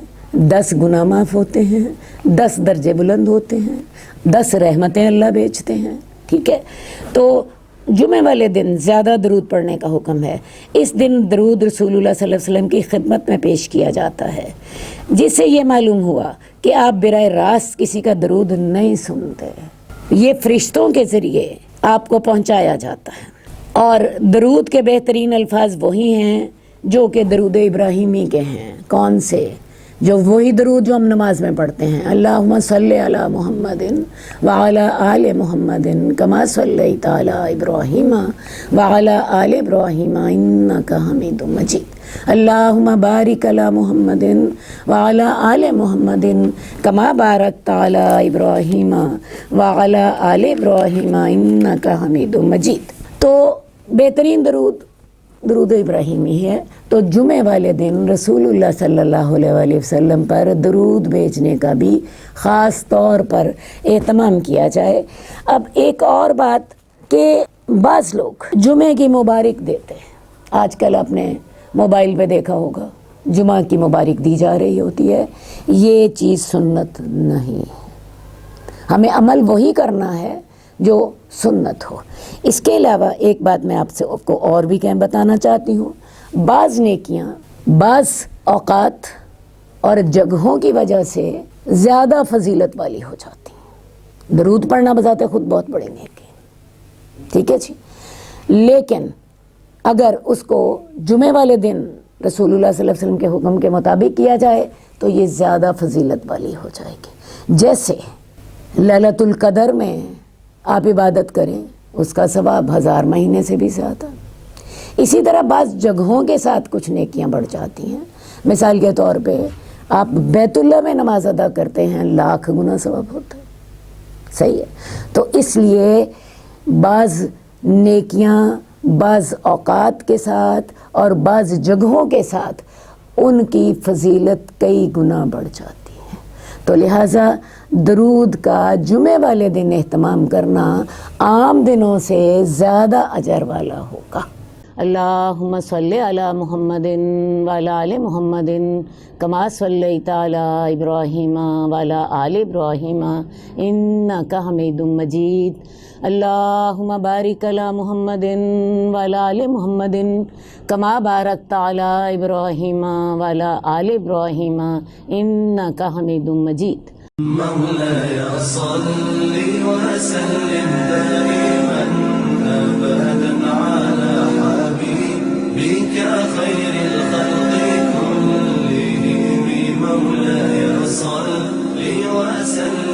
10 گناہ معاف ہوتے ہیں، 10 درجے بلند ہوتے ہیں، 10 رحمتیں اللہ بھیجتے ہیں، ٹھیک ہے۔ تو جمعے والے دن زیادہ درود پڑھنے کا حکم ہے۔ اس دن درود رسول اللہ صلی اللہ علیہ وسلم کی خدمت میں پیش کیا جاتا ہے، جس سے یہ معلوم ہوا کہ آپ براہ راست کسی کا درود نہیں سنتے، یہ فرشتوں کے ذریعے آپ کو پہنچایا جاتا ہے۔ اور درود کے بہترین الفاظ وہی ہیں جو کہ درود ابراہیمی کے ہیں۔ کون سے؟ جو وہی درود جو ہم نماز میں پڑھتے ہیں، اللہم صلی علی محمد وعلی آل محمد کما صلیت علی ابراہیم وعلی آل ابراہیم انک حمید مجید، اللہم بارک علی محمد وعلی آل محمد کما بارکت علی ابراہیم وعلی آل ابراہیم انک حمید مجید۔ تو بہترین درود ابراہیمی ہے۔ تو جمعے والے دن رسول اللہ صلی اللہ علیہ وآلہ وسلم پر درود بھیجنے کا بھی خاص طور پر اہتمام کیا جائے۔ اب ایک اور بات کہ بعض لوگ جمعے کی مبارک دیتے ہیں، آج کل آپ نے موبائل پہ دیکھا ہوگا جمعہ کی مبارک دی جا رہی ہوتی ہے، یہ چیز سنت نہیں، ہمیں عمل وہی کرنا ہے جو سنت ہو۔ اس کے علاوہ ایک بات میں آپ کو اور بھی بتانا چاہتی ہوں، بعض نیکیاں بعض اوقات اور جگہوں کی وجہ سے زیادہ فضیلت والی ہو جاتی ہیں۔ درود پڑھنا بذات خود بہت بڑی نیکی، ٹھیک ہے جی، لیکن اگر اس کو جمعے والے دن رسول اللہ صلی اللہ علیہ وسلم کے حکم کے مطابق کیا جائے تو یہ زیادہ فضیلت والی ہو جائے گی۔ جیسے لیلۃ القدر میں آپ عبادت کریں اس کا ثواب 1000 مہینے سے بھی زیادہ. اسی طرح بعض جگہوں کے ساتھ کچھ نیکیاں بڑھ جاتی ہیں. مثال کے طور پہ آپ بیت اللہ میں نماز ادا کرتے ہیں 1,00,000 گنا ثواب ہوتا ہے. صحیح ہے. تو اس لیے بعض نیکیاں بعض اوقات کے ساتھ اور بعض جگہوں کے ساتھ ان کی فضیلت کئی گنا بڑھ جاتی ہے. تو لہٰذا درود کا جمعے والے دن اہتمام کرنا عام دنوں سے زیادہ اجر والا ہوگا. اللہم صلی علی محمد وعلی آل محمد کما صلیت علی ابراہیم وعلی آل ابراہیم انک حمید مجید. اللہم بارک علی محمد وعلی آل محمد کما بارکت علی ابراہیم وعلی آل ابراہیم انک حمید مجید. مولاي صل وسلم دائما أبدا على حبيبك خير الخلق كلهم. مولاي صل وسلم